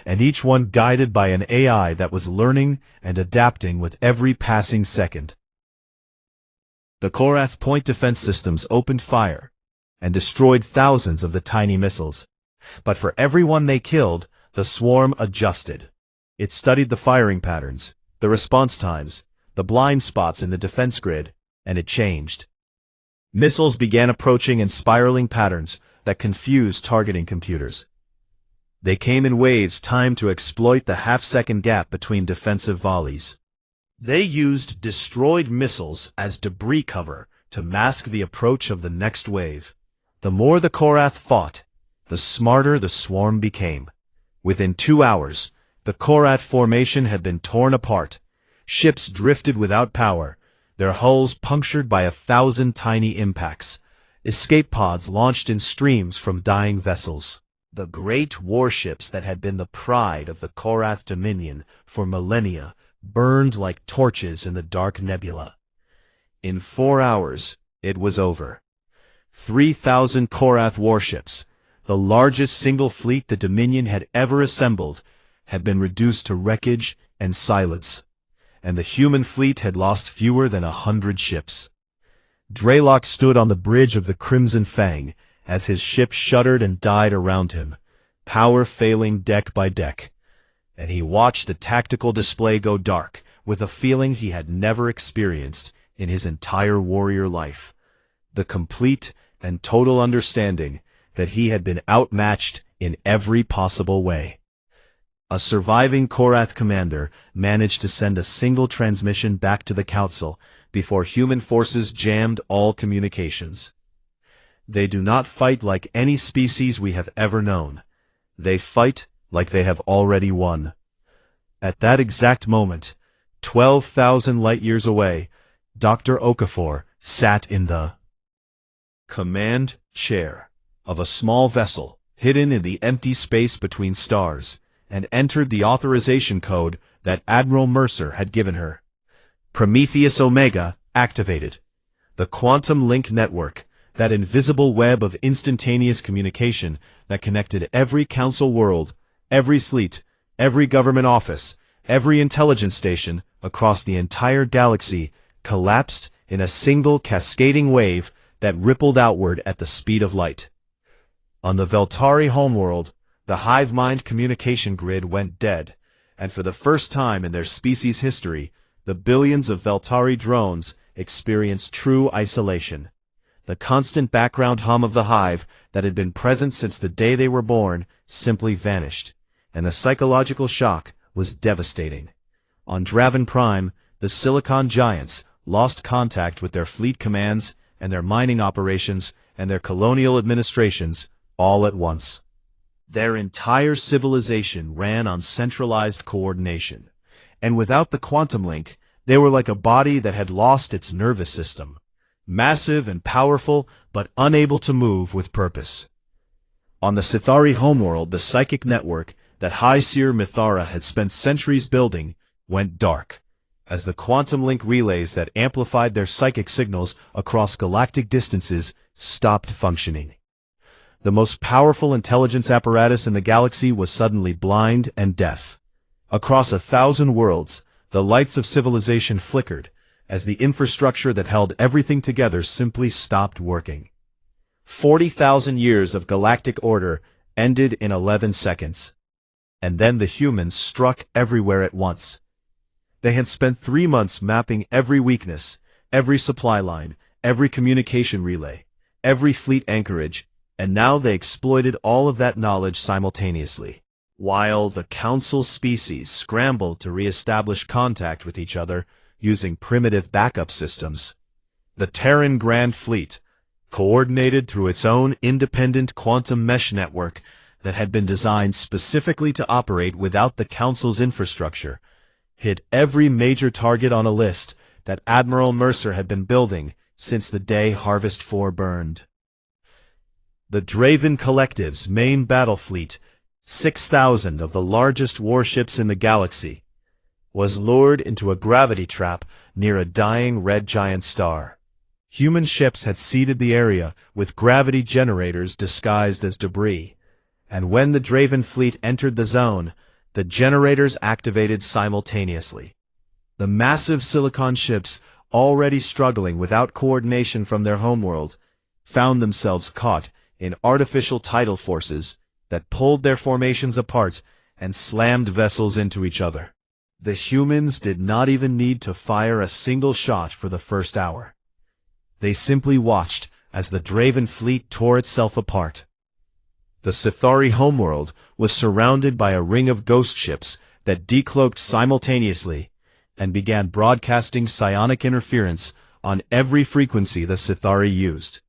And each one guided by an AI that was learning and adapting with every passing second. The Korath point defense systems opened fire and destroyed thousands of the tiny missiles. But for every one they killed, the swarm adjusted. It studied the firing patterns, the response times, the blind spots in the defense grid, and it changed. Missiles began approaching in spiraling patterns that confused targeting computers. They came in waves timed to exploit the half-second gap between defensive volleys. They used destroyed missiles as debris cover to mask the approach of the next wave. The more the Korath fought, the smarter the swarm became. Within 2 hours, the Korath formation had been torn apart. Ships drifted without power, their hulls punctured by 1,000 tiny impacts. Escape pods launched in streams from dying vessels. The great warships that had been the pride of the Korath Dominion for millennia burned like torches in the dark nebula. In 4 hours, it was over. 3,000 Korath warships, the largest single fleet the Dominion had ever assembled, had been reduced to wreckage and silence, and the human fleet had lost fewer than 100 ships. Draylock stood on the bridge of the Crimson Fang as his ship shuddered and died around him, power failing deck by deck, and he watched the tactical display go dark with a feeling he had never experienced in his entire warrior life, the complete and total understanding that he had been outmatched in every possible way. A surviving Korath commander managed to send a single transmission back to the Council before human forces jammed all communications. They do not fight like any species we have ever known. They fight like they have already won. At that exact moment, 12,000 light-years away, Dr. Okafor sat in the command chair of a small vessel hidden in the empty space between stars, and entered the authorization code that Admiral Mercer had given her. Prometheus Omega activated. The quantum link network, that invisible web of instantaneous communication that connected every council world, every fleet, every government office, every intelligence station across the entire galaxy, collapsed in a single cascading wave that rippled outward at the speed of light. On the Veltari homeworld, the hive mind communication grid went dead, and for the first time in their species' history, the billions of Veltari drones experienced true isolation. The constant background hum of the hive that had been present since the day they were born simply vanished, and the psychological shock was devastating. On Draven Prime, the Silicon Giants lost contact with their fleet commands and their mining operations and their colonial administrations all at once. Their entire civilization ran on centralized coordination, and without the quantum link, they were like a body that had lost its nervous system, massive and powerful, but unable to move with purpose. On the Sithari homeworld, the psychic network that High Seer Mithara had spent centuries building went dark, as the quantum link relays that amplified their psychic signals across galactic distances stopped functioning. The most powerful intelligence apparatus in the galaxy was suddenly blind and deaf. Across 1,000 worlds, the lights of civilization flickered, as the infrastructure that held everything together simply stopped working. 40,000 years of galactic order ended in 11 seconds. And then the humans struck everywhere at once. They had spent 3 months mapping every weakness, every supply line, every communication relay, every fleet anchorage, and now they exploited all of that knowledge simultaneously. While the Council species scrambled to re-establish contact with each other using primitive backup systems, the Terran Grand Fleet, coordinated through its own independent quantum mesh network that had been designed specifically to operate without the Council's infrastructure, hit every major target on a list that Admiral Mercer had been building since the day Harvest 4 burned. The Draven Collective's main battle fleet, 6,000 of the largest warships in the galaxy, was lured into a gravity trap near a dying red giant star. Human ships had seeded the area with gravity generators disguised as debris, and when the Draven fleet entered the zone, the generators activated simultaneously. The massive Silicon ships, already struggling without coordination from their homeworld, found themselves caught in artificial tidal forces that pulled their formations apart and slammed vessels into each other. The humans did not even need to fire a single shot for the first hour. They simply watched as the Draven fleet tore itself apart. The Sithari homeworld was surrounded by a ring of ghost ships that decloaked simultaneously and began broadcasting psionic interference on every frequency the Sithari used.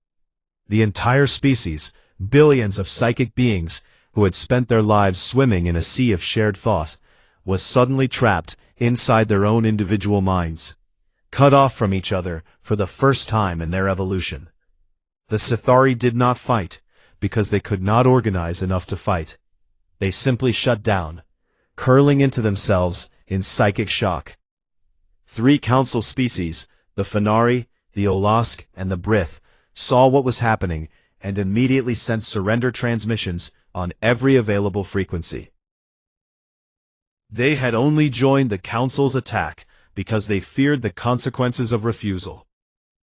The entire species, billions of psychic beings who had spent their lives swimming in a sea of shared thought, was suddenly trapped inside their own individual minds, cut off from each other for the first time in their evolution. The Sithari did not fight, because they could not organize enough to fight. They simply shut down, curling into themselves in psychic shock. 3 council species, the Fenari, the Olask, and the Brith, saw what was happening and immediately sent surrender transmissions on every available frequency. They had only joined the Council's attack because they feared the consequences of refusal.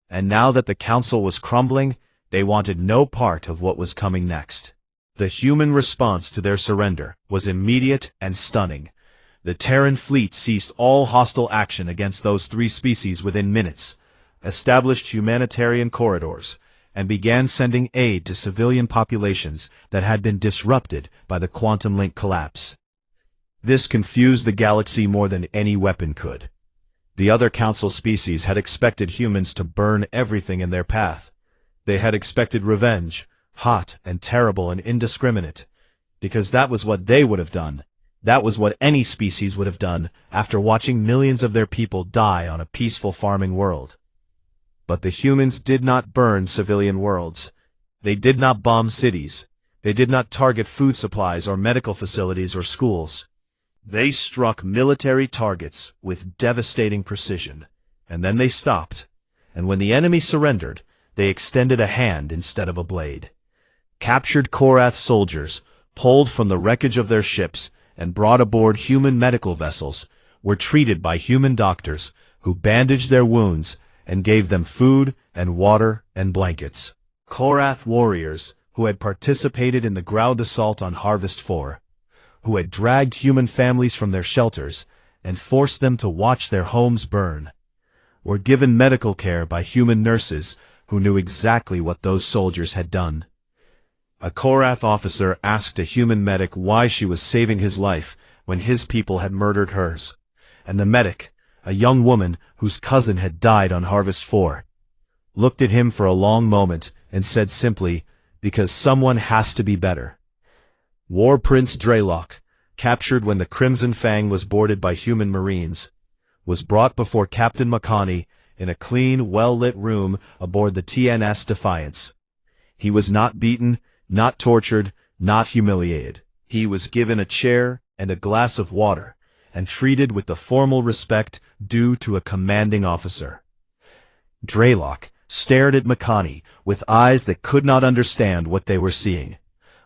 And now that the Council was crumbling, they wanted no part of what was coming next. The human response to their surrender was immediate and stunning. The Terran fleet ceased all hostile action against those 3 species within minutes, established humanitarian corridors, and began sending aid to civilian populations that had been disrupted by the quantum link collapse. This confused the galaxy more than any weapon could. The other Council species had expected humans to burn everything in their path. They had expected revenge, hot and terrible and indiscriminate, because that was what they would have done. That was what any species would have done after watching millions of their people die on a peaceful farming world. But the humans did not burn civilian worlds. They did not bomb cities. They did not target food supplies or medical facilities or schools. They struck military targets with devastating precision, and then they stopped. And when the enemy surrendered, they extended a hand instead of a blade. Captured Korath soldiers, pulled from the wreckage of their ships and brought aboard human medical vessels, were treated by human doctors who bandaged their wounds and gave them food and water and blankets. Korath warriors who had participated in the ground assault on Harvest 4, who had dragged human families from their shelters and forced them to watch their homes burn, were given medical care by human nurses who knew exactly what those soldiers had done. A Korath officer asked a human medic why she was saving his life when his people had murdered hers, and the medic, a young woman whose cousin had died on Harvest 4, looked at him for a long moment and said simply, "Because someone has to be better." War Prince Draylock, captured when the Crimson Fang was boarded by human marines, was brought before Captain Makani in a clean, well-lit room aboard the TNS Defiance. He was not beaten, not tortured, not humiliated. He was given a chair and a glass of water, and treated with the formal respect due to a commanding officer. Draylock stared at Makani with eyes that could not understand what they were seeing.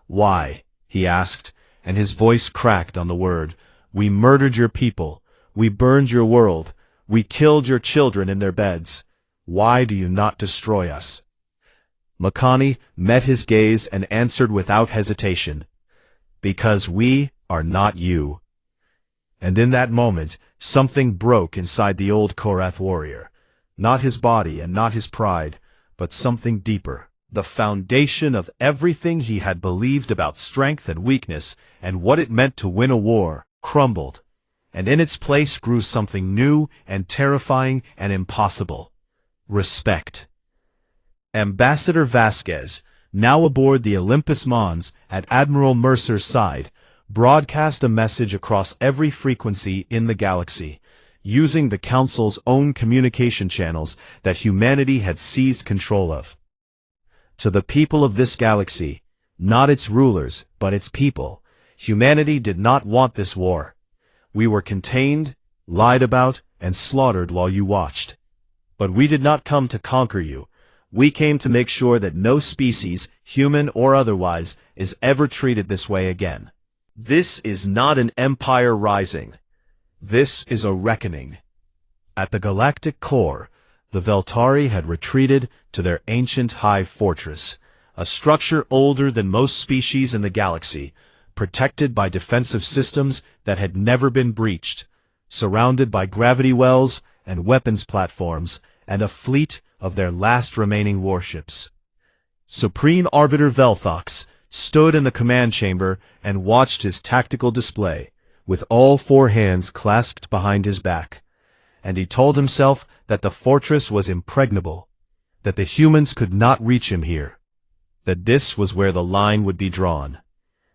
"Why?" he asked, and his voice cracked on the word. "We murdered your people. We burned your world. We killed your children in their beds. Why do you not destroy us?" Makani met his gaze and answered without hesitation, "Because we are not you." And in that moment, something broke inside the old Korath warrior. Not his body and not his pride, but something deeper. The foundation of everything he had believed about strength and weakness and what it meant to win a war crumbled, and in its place grew something new and terrifying and impossible: respect. Ambassador Vasquez, now aboard the Olympus Mons at Admiral Mercer's side, broadcast a message across every frequency in the galaxy, using the Council's own communication channels that humanity had seized control of. To the people of this galaxy, not its rulers, but its people, humanity did not want this war. We were contained, lied about, and slaughtered while you watched. But we did not come to conquer you. We came to make sure that no species, human or otherwise, is ever treated this way again. This is not an empire rising. This is a reckoning. At the galactic core, the Veltari had retreated to their ancient hive fortress, a structure older than most species in the galaxy, protected by defensive systems that had never been breached, surrounded by gravity wells and weapons platforms, and a fleet of their last remaining warships. Supreme Arbiter Velthox stood in the command chamber and watched his tactical display, with all four hands clasped behind his back. And he told himself that the fortress was impregnable, that the humans could not reach him here, that this was where the line would be drawn.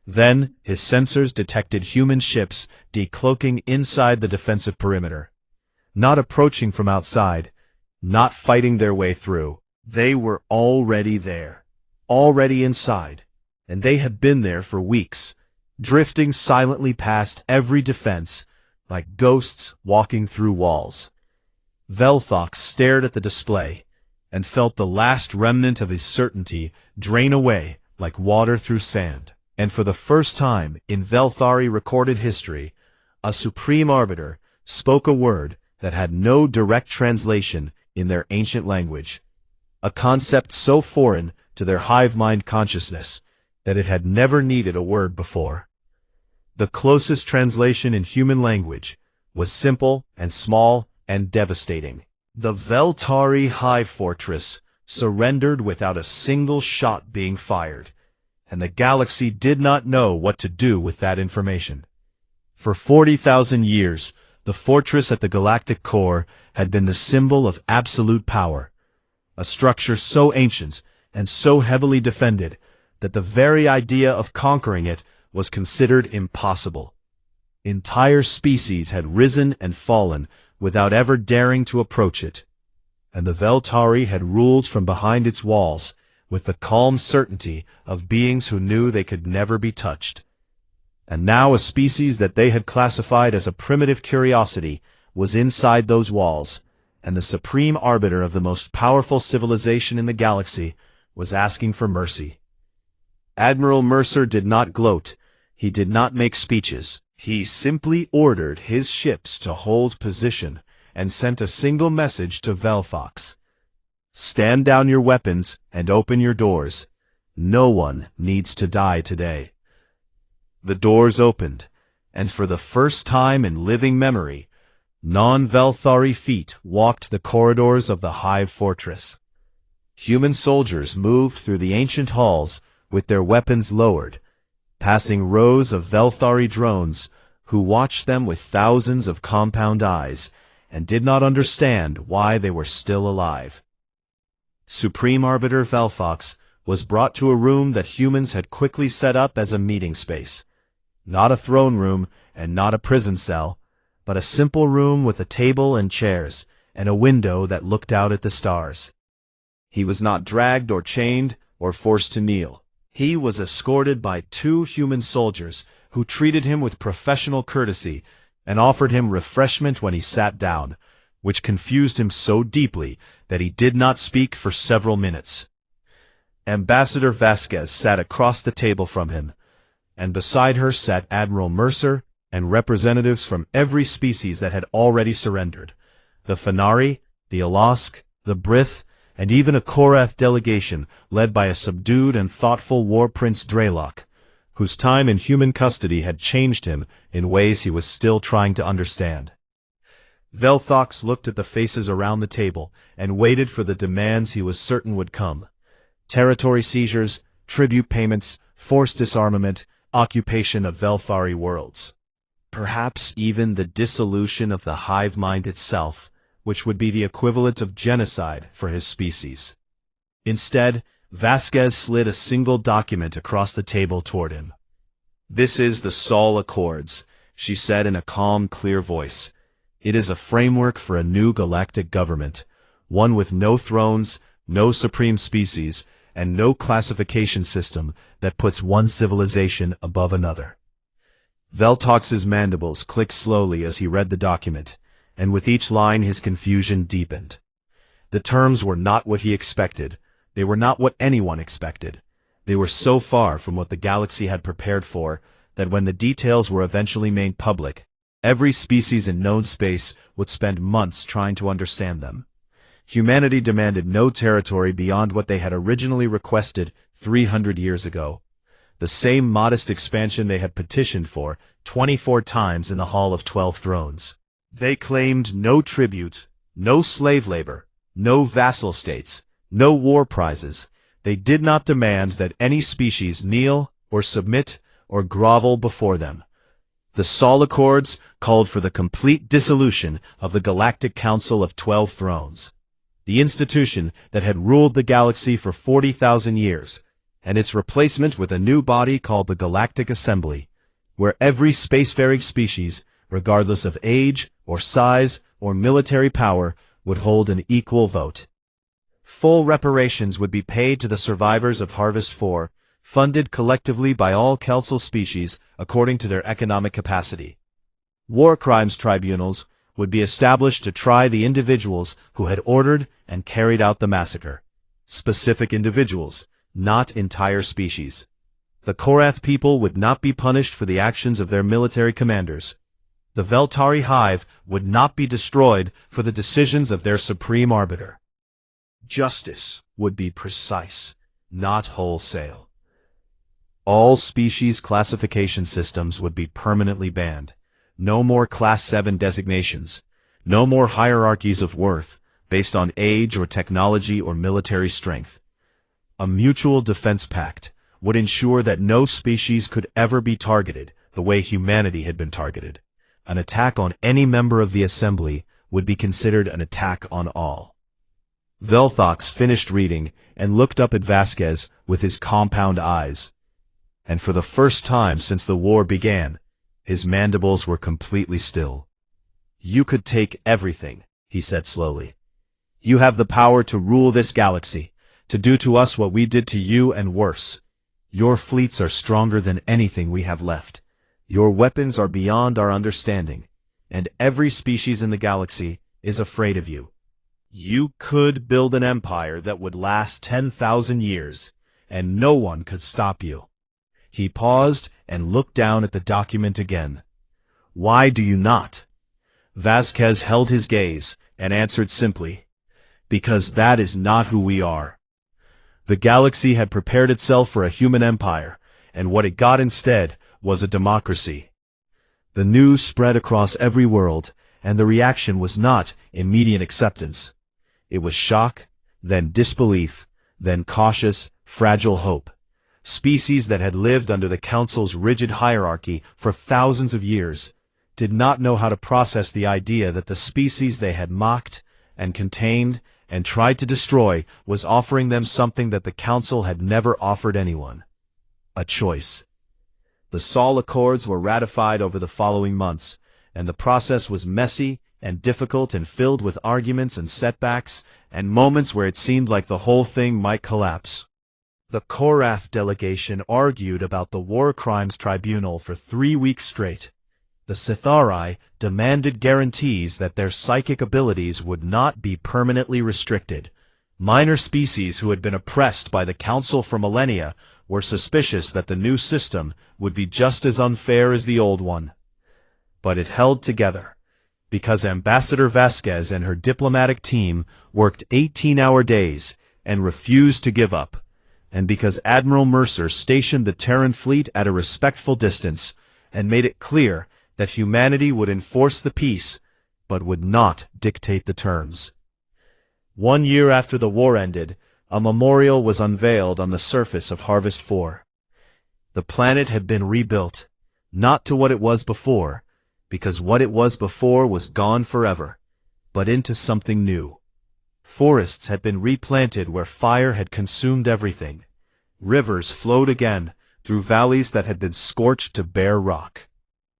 Then his sensors detected human ships decloaking inside the defensive perimeter, not approaching from outside, not fighting their way through. They were already there, already inside, and they had been there for weeks, drifting silently past every defense, like ghosts walking through walls. Velthox stared at the display, and felt the last remnant of his certainty drain away like water through sand. And for the first time in Velthari recorded history, a Supreme Arbiter spoke a word that had no direct translation in their ancient language, a concept so foreign to their hive-mind consciousness that it had never needed a word before. The closest translation in human language was simple and small and devastating. The Veltari Hive Fortress surrendered without a single shot being fired, and the galaxy did not know what to do with that information. For 40,000 years, the fortress at the galactic core had been the symbol of absolute power, a structure so ancient and so heavily defended that the very idea of conquering it was considered impossible. Entire species had risen and fallen without ever daring to approach it, and the Veltari had ruled from behind its walls with the calm certainty of beings who knew they could never be touched. And now a species that they had classified as a primitive curiosity was inside those walls, and the Supreme Arbiter of the most powerful civilization in the galaxy was asking for mercy. Admiral Mercer did not gloat. He did not make speeches. He simply ordered his ships to hold position and sent a single message to Velthox. Stand down your weapons and open your doors. No one needs to die today. The doors opened, and for the first time in living memory, non-Velthari feet walked the corridors of the Hive Fortress. Human soldiers moved through the ancient halls with their weapons lowered, passing rows of Velthari drones who watched them with thousands of compound eyes and did not understand why they were still alive. Supreme Arbiter Velthox was brought to a room that humans had quickly set up as a meeting space. Not a throne room and not a prison cell, but a simple room with a table and chairs, and a window that looked out at the stars. He was not dragged or chained or forced to kneel. He was escorted by 2 human soldiers who treated him with professional courtesy and offered him refreshment when he sat down, which confused him so deeply that he did not speak for several minutes. Ambassador Vasquez sat across the table from him, and beside her sat Admiral Mercer and representatives from every species that had already surrendered: the Fenari, the Alask, the Brith, and even a Korath delegation led by a subdued and thoughtful War Prince Draylock, whose time in human custody had changed him in ways he was still trying to understand. Velthox looked at the faces around the table and waited for the demands he was certain would come: territory seizures, tribute payments, forced disarmament, occupation of Velthari worlds. Perhaps even the dissolution of the hive mind itself, which would be the equivalent of genocide for his species. Instead, Vasquez slid a single document across the table toward him. "This is the Sol Accords," she said in a calm, clear voice. "It is a framework for a new galactic government, one with no thrones, no supreme species, and no classification system that puts one civilization above another." Veltox's mandibles clicked slowly as he read the document, and with each line his confusion deepened. The terms were not what he expected. They were not what anyone expected. They were so far from what the galaxy had prepared for that when the details were eventually made public, every species in known space would spend months trying to understand them. Humanity demanded no territory beyond what they had originally requested 300 years ago, the same modest expansion they had petitioned for 24 times in the Hall of 12 Thrones. They claimed no tribute, no slave labor, no vassal states, no war prizes. They did not demand that any species kneel or submit or grovel before them. The Sol Accords called for the complete dissolution of the Galactic Council of 12 Thrones, the institution that had ruled the galaxy for 40,000 years, and its replacement with a new body called the Galactic Assembly, where every spacefaring species, regardless of age or size or military power, would hold an equal vote. Full reparations would be paid to the survivors of Harvest 4, funded collectively by all Council species according to their economic capacity. War crimes tribunals would be established to try the individuals who had ordered and carried out the massacre. Specific individuals, not entire species. The Korath people would not be punished for the actions of their military commanders. The Veltari hive would not be destroyed for the decisions of their supreme arbiter. Justice would be precise, not wholesale. All species classification systems would be permanently banned. No more Class 7 designations. No more hierarchies of worth based on age or technology or military strength. A mutual defense pact would ensure that no species could ever be targeted the way humanity had been targeted. An attack on any member of the Assembly would be considered an attack on all. Velthox finished reading and looked up at Vasquez with his compound eyes. And for the first time since the war began, his mandibles were completely still. "You could take everything," he said slowly. "You have the power to rule this galaxy, to do to us what we did to you and worse. Your fleets are stronger than anything we have left. Your weapons are beyond our understanding, and every species in the galaxy is afraid of you. You could build an empire that would last 10,000 years, and no one could stop you." He paused and looked down at the document again. "Why do you not?" Vasquez held his gaze and answered simply, "Because that is not who we are." The galaxy had prepared itself for a human empire, and what it got instead was a democracy. The news spread across every world, and the reaction was not immediate acceptance. It was shock, then disbelief, then cautious, fragile hope. Species that had lived under the Council's rigid hierarchy for thousands of years did not know how to process the idea that the species they had mocked and contained and tried to destroy was offering them something that the Council had never offered anyone: a choice. The Sol Accords were ratified over the following months, and the process was messy and difficult and filled with arguments and setbacks, and moments where it seemed like the whole thing might collapse. The Korath delegation argued about the War Crimes Tribunal for 3 weeks straight. The Sithari demanded guarantees that their psychic abilities would not be permanently restricted. Minor species who had been oppressed by the Council for millennia were suspicious that the new system would be just as unfair as the old one. But it held together, because Ambassador Vasquez and her diplomatic team worked 18-hour days and refused to give up, and because Admiral Mercer stationed the Terran fleet at a respectful distance and made it clear that humanity would enforce the peace, but would not dictate the terms. 1 year after the war ended, a memorial was unveiled on the surface of Harvest 4. The planet had been rebuilt, not to what it was before, because what it was before was gone forever, but into something new. Forests had been replanted where fire had consumed everything. Rivers flowed again through valleys that had been scorched to bare rock.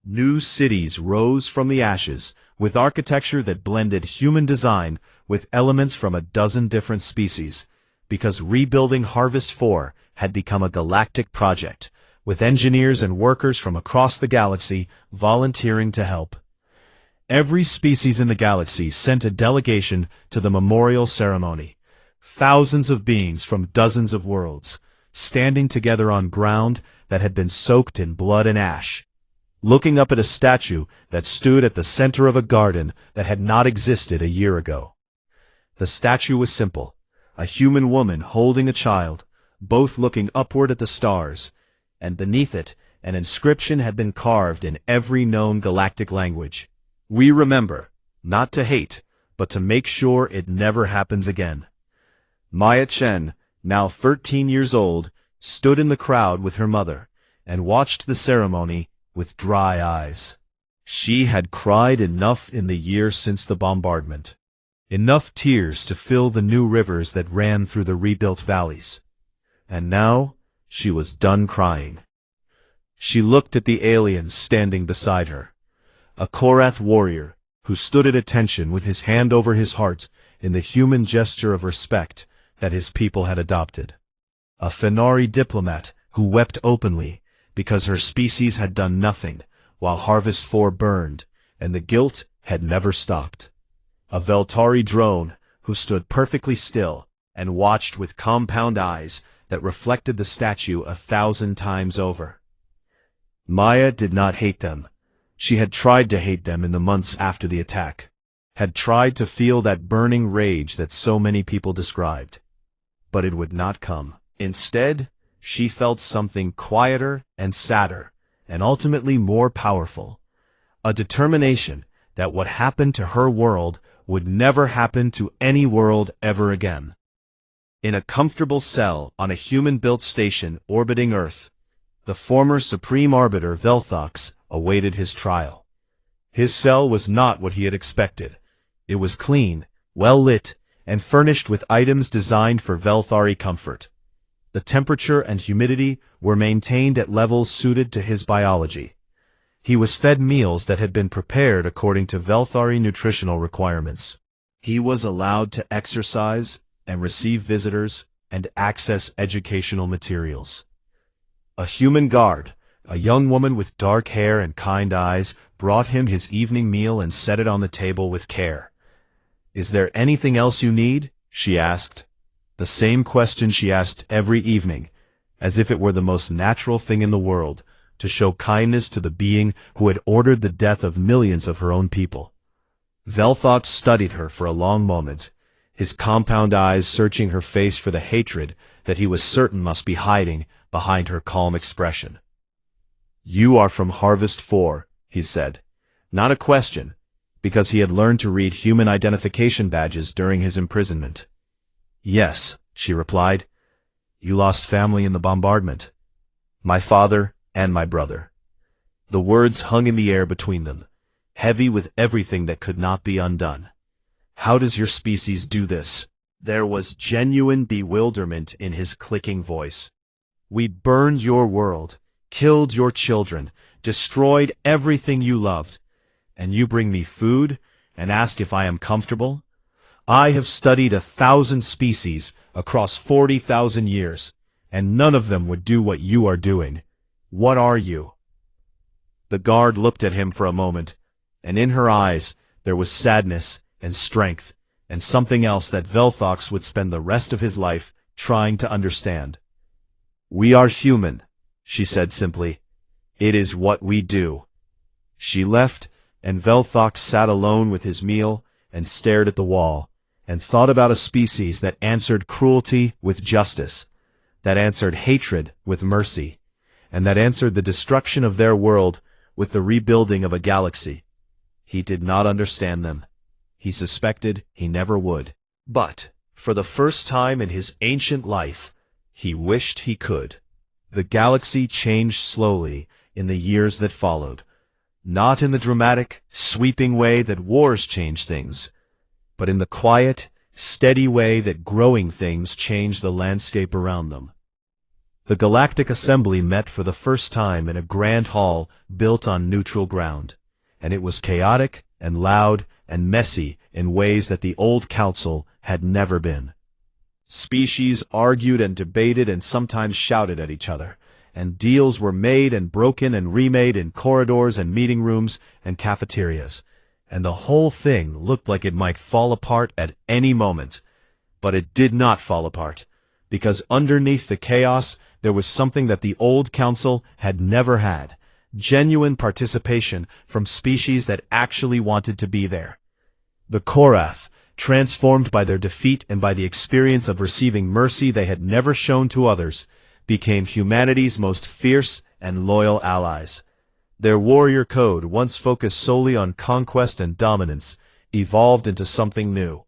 New cities rose from the ashes, with architecture that blended human design with elements from a dozen different species, because rebuilding Harvest 4 had become a galactic project, with engineers and workers from across the galaxy volunteering to help. Every species in the galaxy sent a delegation to the memorial ceremony. Thousands of beings from dozens of worlds, standing together on ground that had been soaked in blood and ash, looking up at a statue that stood at the center of a garden that had not existed a year ago. The statue was simple: a human woman holding a child, both looking upward at the stars, and beneath it, an inscription had been carved in every known galactic language. We remember, not to hate, but to make sure it never happens again. Maya Chen, now 13 years old, stood in the crowd with her mother, and watched the ceremony with dry eyes. She had cried enough in the year since the bombardment. Enough tears to fill the new rivers that ran through the rebuilt valleys. And now, she was done crying. She looked at the alien standing beside her, a Korath warrior who stood at attention with his hand over his heart in the human gesture of respect that his people had adopted. A Fenari diplomat who wept openly because her species had done nothing while Harvest 4 burned, and the guilt had never stopped. A Veltari drone who stood perfectly still and watched with compound eyes that reflected the statue 1,000 times over. Maya did not hate them. She had tried to hate them in the months after the attack, had tried to feel that burning rage that so many people described. But it would not come. Instead, she felt something quieter and sadder, and ultimately more powerful. A determination that what happened to her world would never happen to any world ever again. In a comfortable cell on a human-built station orbiting Earth, the former Supreme Arbiter Velthox awaited his trial. His cell was not what he had expected. It was clean, well-lit, and furnished with items designed for Velthari comfort. The temperature and humidity were maintained at levels suited to his biology. He was fed meals that had been prepared according to Velthari nutritional requirements. He was allowed to exercise and receive visitors and access educational materials. A human guard, a young woman with dark hair and kind eyes, brought him his evening meal and set it on the table with care. "Is there anything else you need?" she asked. The same question she asked every evening, as if it were the most natural thing in the world, to show kindness to the being who had ordered the death of millions of her own people. Velthox studied her for a long moment, his compound eyes searching her face for the hatred that he was certain must be hiding behind her calm expression. "You are from Harvest 4, he said. Not a question, because he had learned to read human identification badges during his imprisonment. "Yes," she replied. "You lost family in the bombardment." "My father and my brother." The words hung in the air between them, heavy with everything that could not be undone. "How does your species do this?" There was genuine bewilderment in his clicking voice. "We burned your world, killed your children, destroyed everything you loved, and you bring me food and ask if I am comfortable? I have studied 1,000 species across 40,000 years, and none of them would do what you are doing. What are you?" The guard looked at him for a moment, and in her eyes there was sadness and strength, and something else that Velthox would spend the rest of his life trying to understand. "We are human," she said simply. "It is what we do." She left, and Velthox sat alone with his meal and stared at the wall, and thought about a species that answered cruelty with justice, that answered hatred with mercy, and that answered the destruction of their world with the rebuilding of a galaxy. He did not understand them. He suspected he never would. But, for the first time in his ancient life, he wished he could. The galaxy changed slowly in the years that followed, not in the dramatic, sweeping way that wars change things, but in the quiet, steady way that growing things change the landscape around them. The Galactic Assembly met for the first time in a grand hall built on neutral ground, and it was chaotic and loud and messy in ways that the old council had never been. Species argued and debated and sometimes shouted at each other, and deals were made and broken and remade in corridors and meeting rooms and cafeterias, and the whole thing looked like it might fall apart at any moment. But it did not fall apart, because underneath the chaos there was something that the old council had never had: genuine participation from species that actually wanted to be there. The Korath, transformed by their defeat and by the experience of receiving mercy they had never shown to others, became humanity's most fierce and loyal allies. Their warrior code, once focused solely on conquest and dominance, evolved into something new.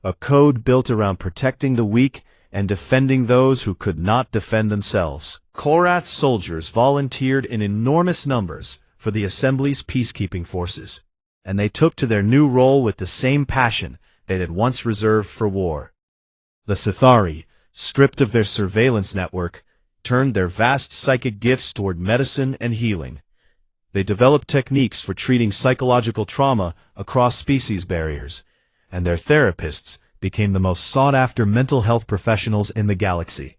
A code built around protecting the weak and defending those who could not defend themselves. Korath soldiers volunteered in enormous numbers for the Assembly's peacekeeping forces, and they took to their new role with the same passion they had once reserved for war. The Sithari, stripped of their surveillance network, turned their vast psychic gifts toward medicine and healing. They developed techniques for treating psychological trauma across species barriers, and their therapists became the most sought-after mental health professionals in the galaxy.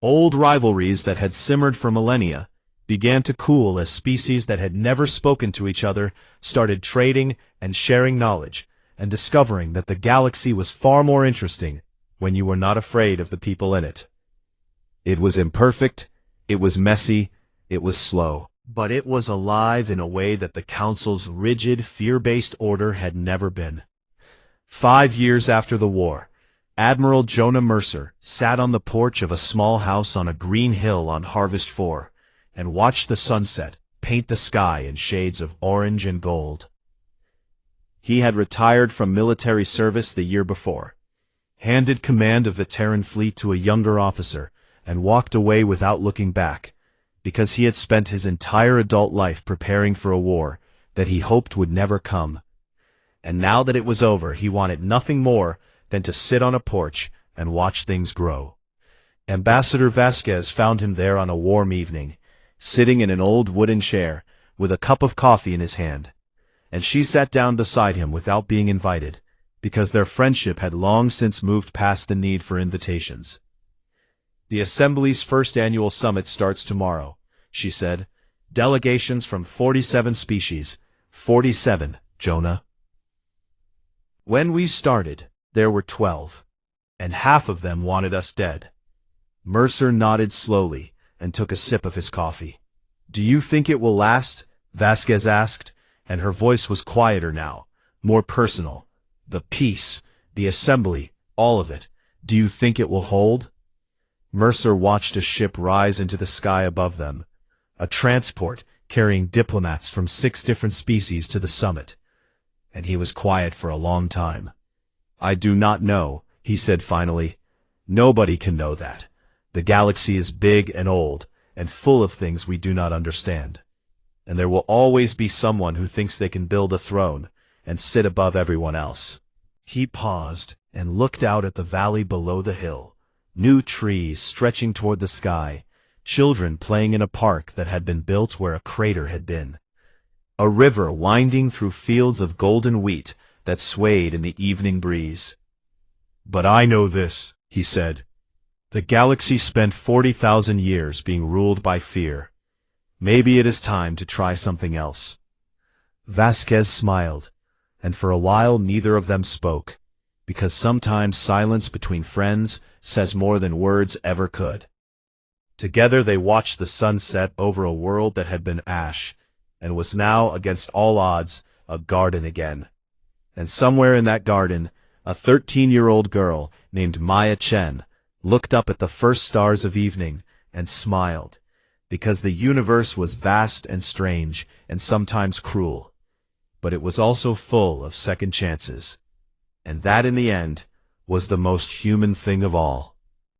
Old rivalries that had simmered for millennia began to cool as species that had never spoken to each other started trading and sharing knowledge, and discovering that the galaxy was far more interesting when you were not afraid of the people in it. It was imperfect, it was messy, it was slow, but it was alive in a way that the Council's rigid, fear-based order had never been. 5 years after the war, Admiral Jonah Mercer sat on the porch of a small house on a green hill on Harvest 4 and watched the sunset paint the sky in shades of orange and gold. He had retired from military service the year before, handed command of the Terran fleet to a younger officer, and walked away without looking back, because he had spent his entire adult life preparing for a war that he hoped would never come. And now that it was over, he wanted nothing more than to sit on a porch and watch things grow. Ambassador Vasquez found him there on a warm evening, sitting in an old wooden chair, with a cup of coffee in his hand, and she sat down beside him without being invited, because their friendship had long since moved past the need for invitations. "The Assembly's first annual summit starts tomorrow," she said. "Delegations from 47 species. 47, Jonah. When we started, there were 12, and half of them wanted us dead." Mercer nodded slowly and took a sip of his coffee. "Do you think it will last?" Vasquez asked, and her voice was quieter now, more personal. "The peace, the Assembly, all of it. Do you think it will hold?" Mercer watched a ship rise into the sky above them, a transport carrying diplomats from 6 different species to the summit, and he was quiet for a long time. "I do not know," he said finally. "Nobody can know that. The galaxy is big and old, and full of things we do not understand. And there will always be someone who thinks they can build a throne and sit above everyone else." He paused, and looked out at the valley below the hill. New trees stretching toward the sky, children playing in a park that had been built where a crater had been. A river winding through fields of golden wheat that swayed in the evening breeze. "But I know this," he said. "The galaxy spent 40,000 years being ruled by fear. Maybe it is time to try something else." Vasquez smiled, and for a while neither of them spoke, because sometimes silence between friends says more than words ever could. Together they watched the sun set over a world that had been ash, and was now, against all odds, a garden again. And somewhere in that garden, a 13-year-old girl named Maya Chen looked up at the first stars of evening and smiled, because the universe was vast and strange and sometimes cruel, but it was also full of second chances. And that, in the end, was the most human thing of all.